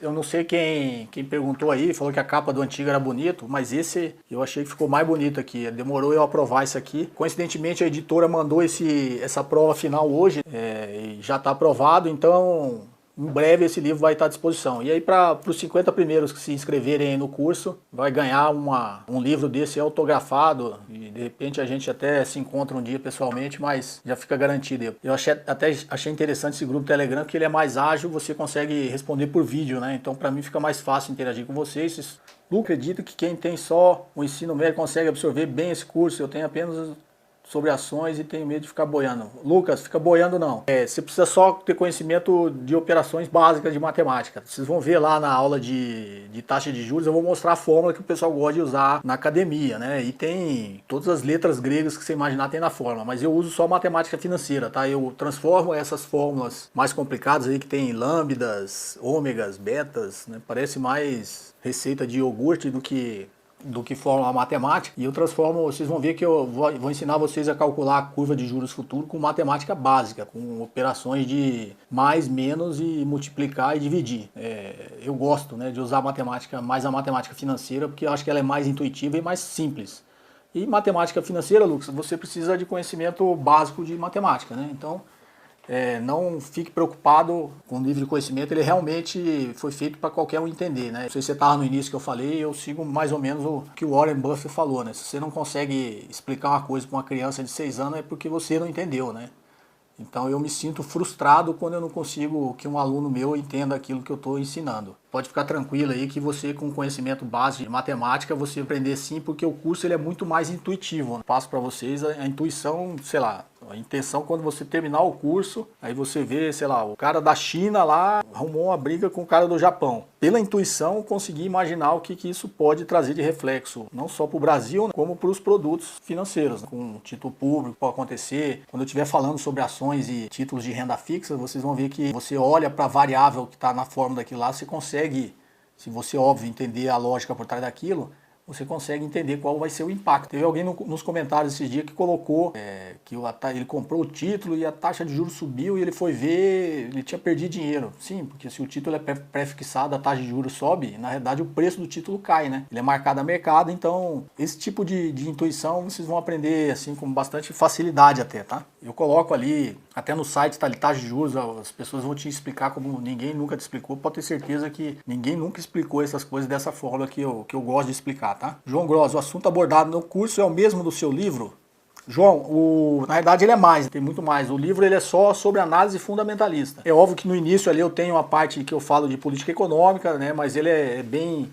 A: eu não sei quem perguntou aí, falou que a capa do antigo era bonito, mas esse eu achei que ficou mais bonito aqui. Demorou eu aprovar isso aqui. Coincidentemente a editora mandou essa prova final hoje, e já está aprovado, então em breve esse livro vai estar à disposição. E aí para os 50 primeiros que se inscreverem aí no curso, vai ganhar um livro desse autografado, e de repente a gente até se encontra um dia pessoalmente, mas já fica garantido. Eu até achei interessante esse grupo Telegram, porque ele é mais ágil, você consegue responder por vídeo, né? Então para mim fica mais fácil interagir com vocês. Eu acredito que quem tem só o ensino médio consegue absorver bem esse curso. Eu tenho apenas sobre ações e tenho medo de ficar boiando. Lucas, fica boiando não. Você precisa só ter conhecimento de operações básicas de matemática. Vocês vão ver lá na aula de taxa de juros, eu vou mostrar a fórmula que o pessoal gosta de usar na academia, né? E tem todas as letras gregas que você imaginar tem na fórmula, mas eu uso só matemática financeira, tá? Eu transformo essas fórmulas mais complicadas aí que tem lambdas, ômegas, betas, né? Parece mais receita de iogurte do que fórmula matemática, e eu transformo, vocês vão ver que eu vou ensinar vocês a calcular a curva de juros futuro com matemática básica, com operações de mais, menos e multiplicar e dividir. Eu gosto, né, de usar matemática, mais a matemática financeira, porque eu acho que ela é mais intuitiva e mais simples. E matemática financeira, Lucas, você precisa de conhecimento básico de matemática, né? Então, não fique preocupado com o nível de conhecimento, ele realmente foi feito para qualquer um entender, né? Não sei se você estava no início que eu falei, eu sigo mais ou menos o que o Warren Buffett falou, né? Se você não consegue explicar uma coisa para uma criança de 6 anos é porque você não entendeu, né? Então eu me sinto frustrado quando eu não consigo que um aluno meu entenda aquilo que eu estou ensinando. Pode ficar tranquilo aí que você, com conhecimento básico de matemática, você aprender sim, porque o curso ele é muito mais intuitivo. Eu passo para vocês a intuição, sei lá, a intenção quando você terminar o curso, aí você vê, sei lá, o cara da China lá arrumou uma briga com o cara do Japão. Pela intuição, consegui imaginar o que isso pode trazer de reflexo, não só para o Brasil, como para os produtos financeiros, né? Com título público pode acontecer. Quando eu estiver falando sobre ações e títulos de renda fixa, vocês vão ver que você olha para a variável que está na fórmula daquilo lá, você consegue, se você, óbvio, entender a lógica por trás daquilo, você consegue entender qual vai ser o impacto. Teve alguém nos comentários esses dias que colocou que ele comprou o título e a taxa de juros subiu e ele foi ver, ele tinha perdido dinheiro. Sim, porque se o título é pré-fixado, a taxa de juros sobe, na realidade o preço do título cai, né? Ele é marcado a mercado, então esse tipo de intuição vocês vão aprender assim com bastante facilidade até, tá? Eu coloco ali, até no site tá ali, taxa de juros, as pessoas vão te explicar como ninguém nunca te explicou, pode ter certeza que ninguém nunca explicou essas coisas dessa forma que eu gosto de explicar, tá? João Gross, o assunto abordado no curso é o mesmo do seu livro? João, na verdade ele é mais, tem muito mais. O livro ele é só sobre análise fundamentalista. É óbvio que no início ali eu tenho uma parte que eu falo de política econômica, né? Mas ele é bem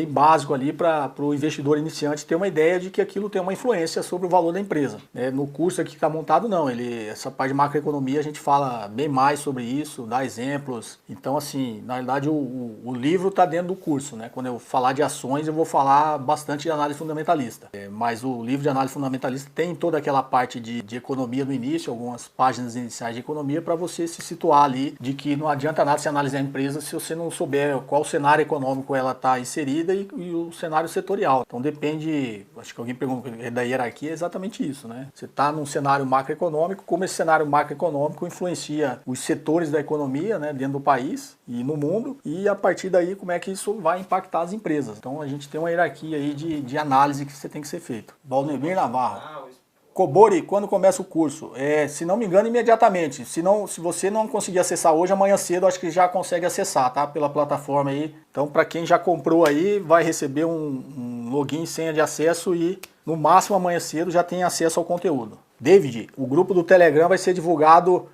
A: básico ali para o investidor iniciante ter uma ideia de que aquilo tem uma influência sobre o valor da empresa. No curso aqui que está montado, não. Essa parte de macroeconomia a gente fala bem mais sobre isso, dá exemplos. Então, assim, na realidade o livro está dentro do curso, né? Quando eu falar de ações, eu vou falar bastante de análise fundamentalista. Mas o livro de análise fundamentalista tem toda aquela parte de economia no início, algumas páginas iniciais de economia, para você se situar ali de que não adianta nada se analisar a empresa se você não souber qual cenário econômico ela está inserida e o cenário setorial. Então depende, acho que alguém perguntou da hierarquia, é exatamente isso, né? Você está num cenário macroeconômico, como esse cenário macroeconômico influencia os setores da economia, né, dentro do país e no mundo, e a partir daí como é que isso vai impactar as empresas. Então a gente tem uma hierarquia aí de análise que você tem que ser feito. Valdemir Navarro. Cobori, quando começa o curso? Se não me engano, imediatamente. Se você não conseguir acessar hoje, amanhã cedo, acho que já consegue acessar, tá? Pela plataforma aí. Então, para quem já comprou aí, vai receber um login e senha de acesso e, no máximo, amanhã cedo já tem acesso ao conteúdo. David, o grupo do Telegram vai ser divulgado,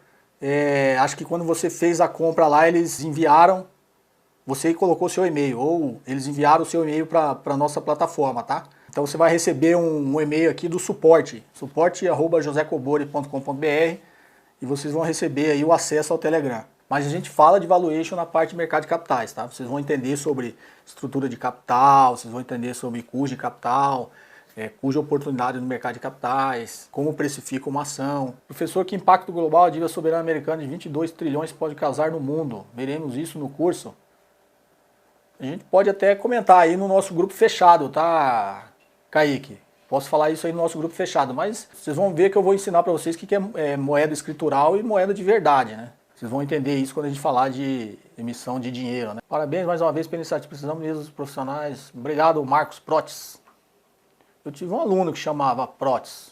A: acho que quando você fez a compra lá, eles enviaram, você colocou seu e-mail, ou eles enviaram o seu e-mail para a nossa plataforma, tá? Então você vai receber um e-mail aqui do suporte@josecobori.com.br e vocês vão receber aí o acesso ao Telegram. Mas a gente fala de valuation na parte de mercado de capitais, tá? Vocês vão entender sobre estrutura de capital, vocês vão entender sobre custo de capital, cuja oportunidade no mercado de capitais, como precifica uma ação. Professor, que impacto global a dívida soberana americana de 22 trilhões pode causar no mundo? Veremos isso no curso? A gente pode até comentar aí no nosso grupo fechado, tá, Kaique? Posso falar isso aí no nosso grupo fechado, mas vocês vão ver que eu vou ensinar para vocês o que é moeda escritural e moeda de verdade, né? Vocês vão entender isso quando a gente falar de emissão de dinheiro, né? Parabéns mais uma vez pela iniciativa, precisamos mesmo dos profissionais. Obrigado, Marcos Protes. Eu tive um aluno que chamava Protes.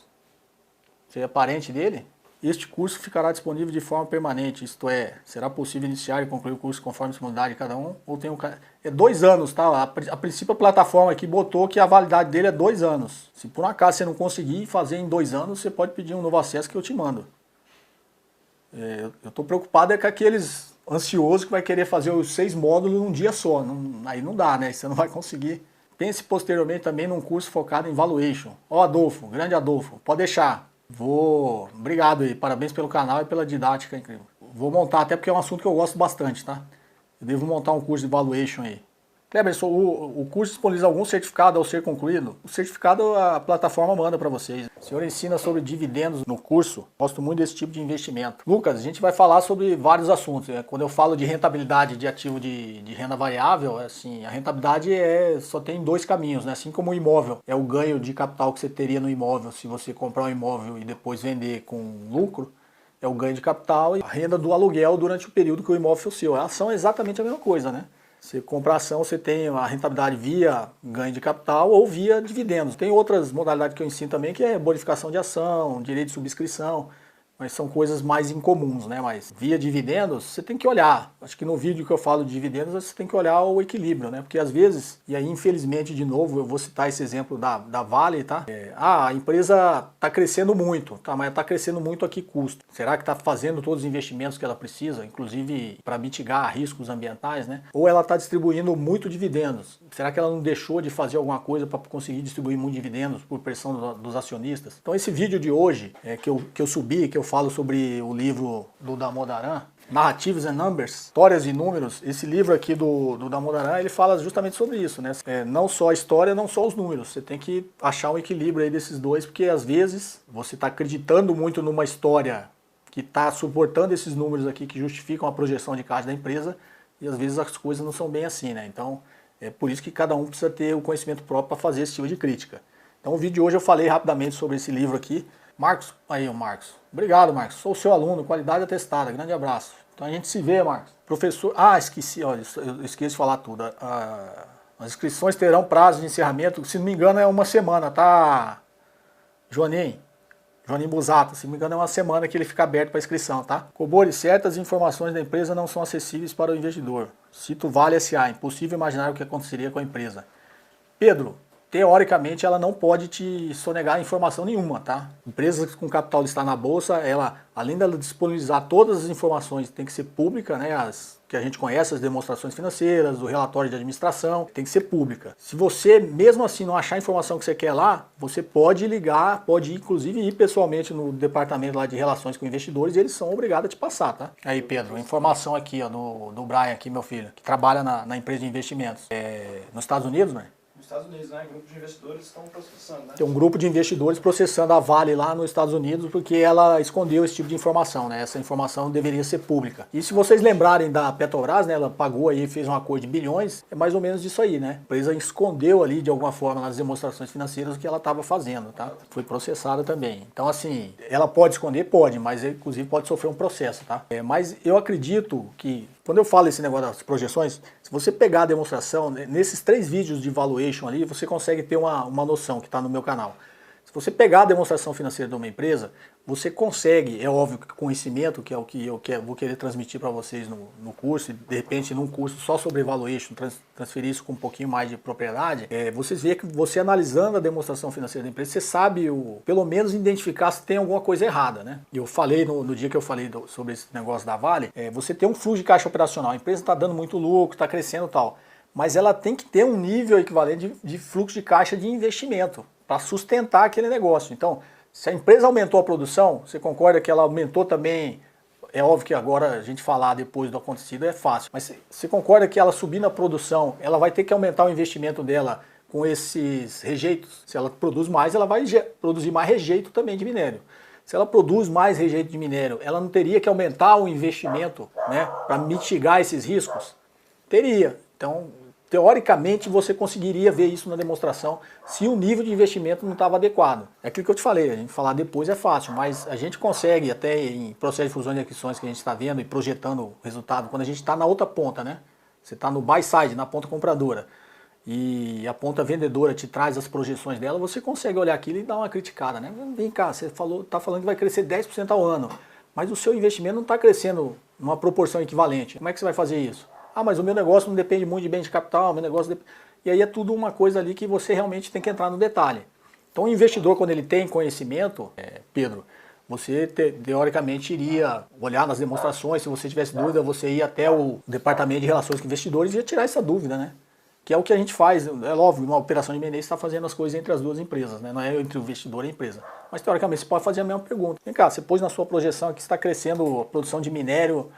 A: Você é parente dele? Este curso ficará disponível de forma permanente, isto é, será possível iniciar e concluir o curso conforme a disponibilidade de cada um? Ou tem 2 anos, tá? A princípio a plataforma aqui botou que a validade dele é 2 anos. Se por um acaso você não conseguir fazer em 2 anos, você pode pedir um novo acesso que eu te mando. Eu estou preocupado com aqueles ansiosos que vai querer fazer os 6 módulos num dia só. Aí não dá, né? Você não vai conseguir. Pense posteriormente também num curso focado em valuation. Ó, Adolfo, grande Adolfo, pode deixar. Obrigado aí, parabéns pelo canal e pela didática incrível. Vou montar, até porque é um assunto que eu gosto bastante, tá? Eu devo montar um curso de valuation aí. Cleberson, o curso disponibiliza algum certificado ao ser concluído? O certificado a plataforma manda para vocês. O senhor ensina sobre dividendos no curso? Gosto muito desse tipo de investimento. Lucas, a gente vai falar sobre vários assuntos. Quando eu falo de rentabilidade de ativo de renda variável, assim, a rentabilidade só tem 2 caminhos, né? Assim como o imóvel é o ganho de capital que você teria no imóvel se você comprar um imóvel e depois vender com lucro, é o ganho de capital e a renda do aluguel durante o período que o imóvel foi seu. A ação é exatamente a mesma coisa, né? Você compra ação, você tem a rentabilidade via ganho de capital ou via dividendos. Tem outras modalidades que eu ensino também, que é bonificação de ação, direito de subscrição, mas são coisas mais incomuns, né? Mas via dividendos, você tem que olhar. Acho que no vídeo que eu falo de dividendos, você tem que olhar o equilíbrio, né? Porque às vezes, e aí infelizmente de novo, eu vou citar esse exemplo da Vale, tá? A empresa está crescendo muito, tá? Mas está crescendo muito a que custo? Será que está fazendo todos os investimentos que ela precisa, inclusive para mitigar riscos ambientais, né? Ou ela está distribuindo muito dividendos? Será que ela não deixou de fazer alguma coisa para conseguir distribuir muito dividendos por pressão dos acionistas? Então esse vídeo de hoje, que eu subi, que eu falo sobre o livro do Damodaran, Narratives and Numbers, Histórias e Números, esse livro aqui do Damodaran, ele fala justamente sobre isso, né? Não só a história, não só os números, você tem que achar um equilíbrio aí desses dois, porque às vezes você está acreditando muito numa história que está suportando esses números aqui que justificam a projeção de caixa da empresa, e às vezes as coisas não são bem assim, né? Então É por isso que cada um precisa ter o conhecimento próprio para fazer esse tipo de crítica. Então o vídeo de hoje eu falei rapidamente sobre esse livro aqui. Marcos, aí o Marcos. Obrigado, Marcos. Sou seu aluno, qualidade atestada. Grande abraço. Então a gente se vê, Marcos. Professor, esqueci, olha, eu esqueci de falar tudo. As inscrições terão prazo de encerramento, se não me engano é uma semana, tá, Joaninho Busato, se não me engano é uma semana que ele fica aberto para inscrição, tá? Cobori, certas informações da empresa não são acessíveis para o investidor. Cito Vale SA, impossível imaginar o que aconteceria com a empresa. Pedro, teoricamente ela não pode te sonegar informação nenhuma, tá? Empresas com capital listada na bolsa, ela, além dela disponibilizar todas as informações, tem que ser pública, né? As que a gente conhece, as demonstrações financeiras, do relatório de administração, tem que ser pública. Se você, mesmo assim, não achar a informação que você quer lá, você pode ligar, pode inclusive ir pessoalmente no departamento lá de relações com investidores e eles são obrigados a te passar, tá? Aí, Pedro, informação aqui, ó, do Brian aqui, meu filho, que trabalha na empresa de investimentos. Nos Estados Unidos, né?
B: Nos Estados Unidos, né? Grupo de investidores estão processando, né?
A: Tem um grupo de investidores processando a Vale lá nos Estados Unidos porque ela escondeu esse tipo de informação, né? Essa informação deveria ser pública. E se vocês lembrarem da Petrobras, né? Ela pagou aí, fez um acordo de bilhões, é mais ou menos isso aí, né? A empresa escondeu ali de alguma forma nas demonstrações financeiras o que ela estava fazendo, tá? Foi processada também. Então assim, ela pode esconder? Pode, mas inclusive pode sofrer um processo, tá? Mas eu acredito que quando eu falo esse negócio das projeções, se você pegar a demonstração, nesses 3 vídeos de valuation ali, você consegue ter uma noção que está no meu canal. Se você pegar a demonstração financeira de uma empresa, você consegue, é óbvio que conhecimento, que é o que eu vou querer transmitir para vocês no curso, e de repente num curso só sobre valuation, transferir isso com um pouquinho mais de propriedade, vocês veem que você analisando a demonstração financeira da empresa, você sabe, pelo menos identificar se tem alguma coisa errada, né? Eu falei no dia que eu falei sobre esse negócio da Vale, você tem um fluxo de caixa operacional, a empresa está dando muito lucro, está crescendo e tal, mas ela tem que ter um nível equivalente de fluxo de caixa de investimento para sustentar aquele negócio. Então, se a empresa aumentou a produção, você concorda que ela aumentou também? É óbvio que agora a gente falar depois do acontecido é fácil, mas você concorda que ela subindo a produção, ela vai ter que aumentar o investimento dela com esses rejeitos? Se ela produz mais, ela vai produzir mais rejeito também de minério. Se ela produz mais rejeito de minério, ela não teria que aumentar o investimento, né, para mitigar esses riscos? Teria. Então, teoricamente, você conseguiria ver isso na demonstração se o nível de investimento não estava adequado. É aquilo que eu te falei, a gente falar depois é fácil, mas a gente consegue até em processo de fusão de aquisições que a gente está vendo e projetando o resultado, quando a gente está na outra ponta, né? Você está no buy side, na ponta compradora, e a ponta vendedora te traz as projeções dela, você consegue olhar aquilo e dar uma criticada, né? Vem cá, você está falando que vai crescer 10% ao ano, mas o seu investimento não está crescendo numa proporção equivalente. Como é que você vai fazer isso? Ah, mas o meu negócio não depende muito de bem de capital, meu negócio E aí é tudo uma coisa ali que você realmente tem que entrar no detalhe. Então o investidor, quando ele tem conhecimento, Pedro, você teoricamente iria olhar nas demonstrações, se você tivesse dúvida, você ia até o departamento de relações com investidores e ia tirar essa dúvida, né? Que é o que a gente faz, é óbvio, uma operação de M&A está fazendo as coisas entre as duas empresas, né? Não é entre o investidor e a empresa. Mas teoricamente você pode fazer a mesma pergunta. Vem cá, você pôs na sua projeção que está crescendo a produção de minério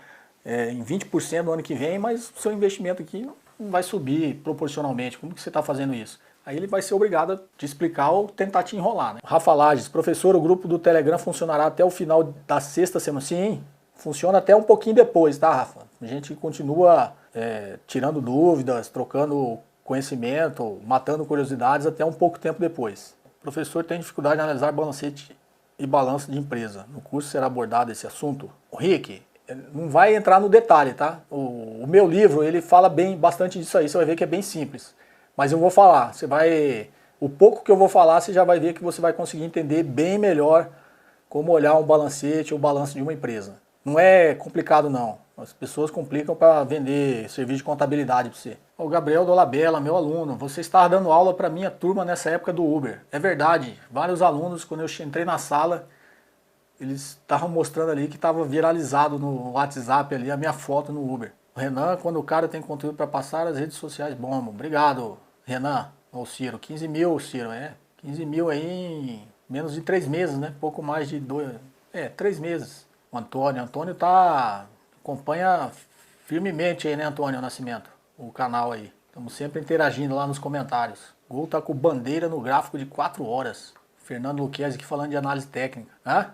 A: em 20% no ano que vem, mas o seu investimento aqui não vai subir proporcionalmente. Como que você está fazendo isso? Aí ele vai ser obrigado a te explicar ou tentar te enrolar, né? Rafa Lages, professor, o grupo do Telegram funcionará até o final da sexta semana? Sim, funciona até um pouquinho depois, tá, Rafa? A gente continua tirando dúvidas, trocando conhecimento, matando curiosidades até um pouco tempo depois. O professor tem dificuldade em analisar balancete e balanço de empresa. No curso será abordado esse assunto? O Rick, não vai entrar no detalhe, tá? O meu livro, ele fala bastante disso aí, você vai ver que é bem simples. Mas eu vou falar, o pouco que eu vou falar, você já vai ver que você vai conseguir entender bem melhor como olhar um balancete ou balanço de uma empresa. Não é complicado não, as pessoas complicam para vender serviço de contabilidade para você. O Gabriel Dolabella, meu aluno, você estava dando aula para minha turma nessa época do Uber. É verdade, vários alunos, quando eu entrei na sala, eles estavam mostrando ali que estava viralizado no WhatsApp ali a minha foto no Uber. O Renan, quando o cara tem conteúdo para passar, as redes sociais bombam. Obrigado, Renan. Ou Ciro, 15 mil, Ciro, 15 mil aí em menos de 3 meses, né? Pouco mais de 3 meses. O Antônio acompanha firmemente aí, né, Antônio Nascimento? O canal aí. Estamos sempre interagindo lá nos comentários. O Gol tá com bandeira no gráfico de 4 horas. Fernando Luquezzi aqui falando de análise técnica. Hã?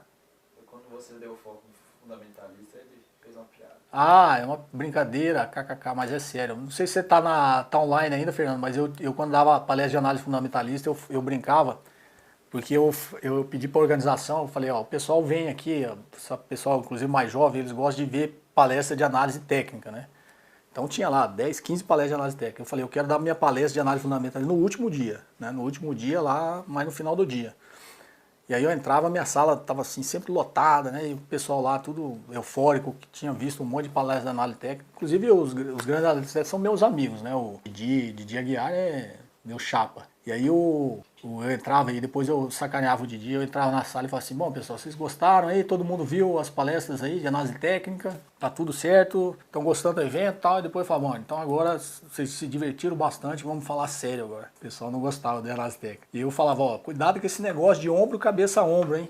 B: Quando você deu foco no fundamentalista, ele fez uma piada.
A: Ah, é uma brincadeira, kkk, mas é sério. Não sei se você tá online ainda, Fernando, mas eu quando dava palestra de análise fundamentalista, eu brincava, porque eu pedi para a organização, eu falei, ó, o pessoal vem aqui, ó, pessoal inclusive mais jovem, eles gostam de ver palestra de análise técnica, né? Então tinha lá 10, 15 palestras de análise técnica. Eu falei, eu quero dar minha palestra de análise fundamentalista no último dia, né? No último dia lá, mas no final do dia. E aí eu entrava, minha sala estava assim, sempre lotada, né? E o pessoal lá, tudo eufórico, que tinha visto um monte de palestras de análise técnica. Inclusive os grandes analistas técnicos são meus amigos, né? O Didi Aguiar é meu chapa. E aí eu entrava e depois eu sacaneava o Didi, eu entrava na sala e falava assim, bom pessoal, vocês gostaram aí? Todo mundo viu as palestras aí de análise técnica? Tá tudo certo? Estão gostando do evento e tal? E depois eu falava, bom, então agora vocês se divertiram bastante, vamos falar sério agora. O pessoal não gostava de análise técnica. E eu falava, ó, cuidado com esse negócio de ombro, cabeça a ombro, hein?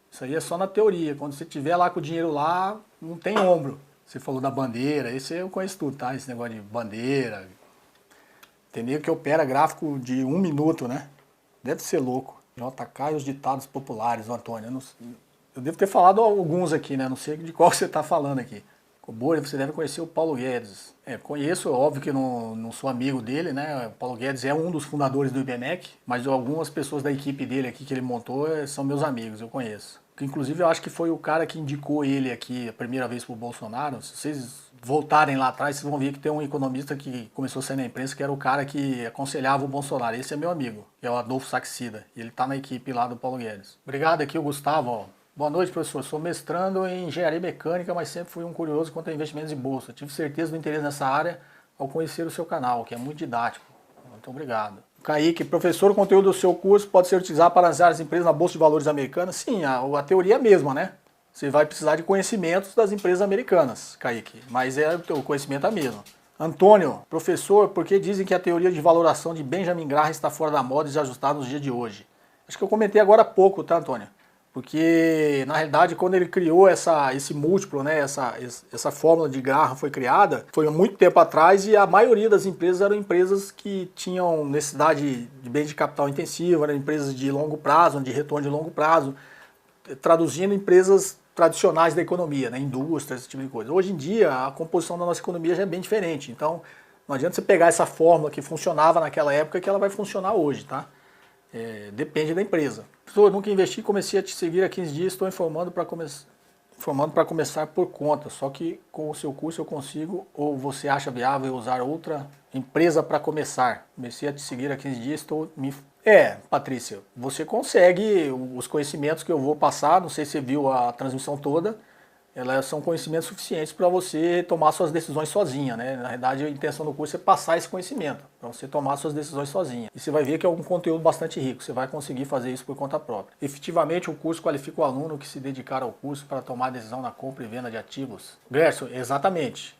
A: Isso aí é só na teoria. Quando você tiver lá com o dinheiro lá, não tem ombro. Você falou da bandeira, esse eu conheço tudo, tá? Esse negócio de bandeira. Entendeu? Que opera gráfico de 1 minuto, né? Deve ser louco. JK e os ditados populares, o Antônio. Eu devo ter falado alguns aqui, né? Não sei de qual você está falando aqui. Boa, você deve conhecer o Paulo Guedes. Conheço, óbvio que não sou amigo dele, né? O Paulo Guedes é um dos fundadores do IBMEC, mas algumas pessoas da equipe dele aqui que ele montou são meus amigos, eu conheço. Inclusive eu acho que foi o cara que indicou ele aqui a primeira vez para o Bolsonaro. Se vocês voltarem lá atrás, vocês vão ver que tem um economista que começou a sair na imprensa, que era o cara que aconselhava o Bolsonaro. Esse é meu amigo, que é o Adolfo Saxida. E ele está na equipe lá do Paulo Guedes. Obrigado aqui, o Gustavo. Ó. Boa noite, professor. Sou mestrando em engenharia mecânica, mas sempre fui um curioso quanto a investimentos em bolsa. Tive certeza do interesse nessa área ao conhecer o seu canal, que é muito didático. Muito obrigado. Kaique, professor, o conteúdo do seu curso pode ser utilizado para analisar as empresas na Bolsa de Valores americana? Sim, a teoria é a mesma, né? Você vai precisar de conhecimentos das empresas americanas, Kaique, mas o conhecimento é o mesmo. Antônio, professor, por que dizem que a teoria de valoração de Benjamin Graham está fora da moda e desajustada nos dias de hoje? Acho que eu comentei agora há pouco, tá, Antônio? Porque, na realidade, quando ele criou esse múltiplo, né, essa fórmula de Graham foi criada, foi há muito tempo atrás e a maioria das empresas eram empresas que tinham necessidade de bens de capital intensivo, eram empresas de longo prazo, de retorno de longo prazo, traduzindo empresas tradicionais da economia, né, indústrias, esse tipo de coisa. Hoje em dia, a composição da nossa economia já é bem diferente, então não adianta você pegar essa fórmula que funcionava naquela época que ela vai funcionar hoje, tá? Depende da empresa. Professor, nunca investi, comecei a te seguir há 15 dias, estou informando para começar por conta, só que com o seu curso eu consigo, ou você acha viável usar outra empresa para começar? Comecei a te seguir há 15 dias, estou me... Patrícia, você consegue os conhecimentos que eu vou passar, não sei se você viu a transmissão toda, elas são conhecimentos suficientes para você tomar suas decisões sozinha, né? Na verdade, a intenção do curso é passar esse conhecimento, para você tomar suas decisões sozinha. E você vai ver que é um conteúdo bastante rico, você vai conseguir fazer isso por conta própria. Efetivamente, o curso qualifica o aluno que se dedicar ao curso para tomar decisão na compra e venda de ativos. Gerson, exatamente.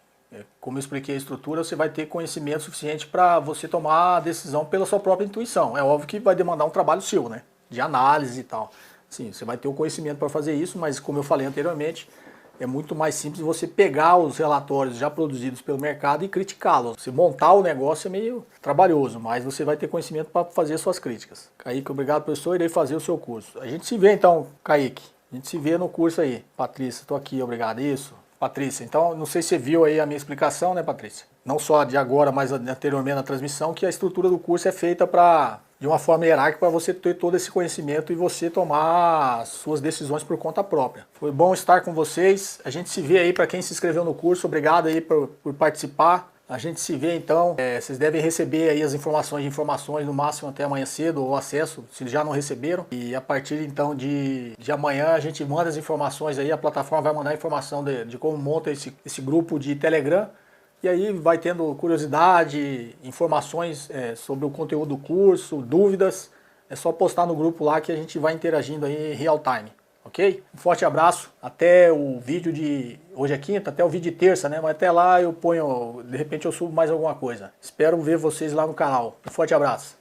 A: Como eu expliquei a estrutura, você vai ter conhecimento suficiente para você tomar a decisão pela sua própria intuição. É óbvio que vai demandar um trabalho seu, né? De análise e tal. Sim, você vai ter o conhecimento para fazer isso, mas como eu falei anteriormente, é muito mais simples você pegar os relatórios já produzidos pelo mercado e criticá-los. Você montar o negócio é meio trabalhoso, mas você vai ter conhecimento para fazer suas críticas. Kaique, obrigado, professor, irei fazer o seu curso. A gente se vê então, Kaique. A gente se vê no curso aí. Patrícia, estou aqui, obrigado. Isso, Patrícia. Então, não sei se você viu aí a minha explicação, né, Patrícia? Não só de agora, mas anteriormente na transmissão, que a estrutura do curso é feita de uma forma hierárquica para você ter todo esse conhecimento e você tomar suas decisões por conta própria. Foi bom estar com vocês. A gente se vê aí para quem se inscreveu no curso. Obrigado aí por participar. A gente se vê então. Vocês devem receber aí as informações no máximo até amanhã cedo, ou acesso, se já não receberam. E a partir então de amanhã a gente manda as informações aí. A plataforma vai mandar a informação de como monta esse grupo de Telegram. E aí vai tendo curiosidade, informações sobre o conteúdo do curso, dúvidas. É só postar no grupo lá que a gente vai interagindo aí em real time, ok? Um forte abraço, até o vídeo de... Hoje é quinta, até o vídeo de terça, né? Mas até lá eu ponho... De repente eu subo mais alguma coisa. Espero ver vocês lá no canal. Um forte abraço.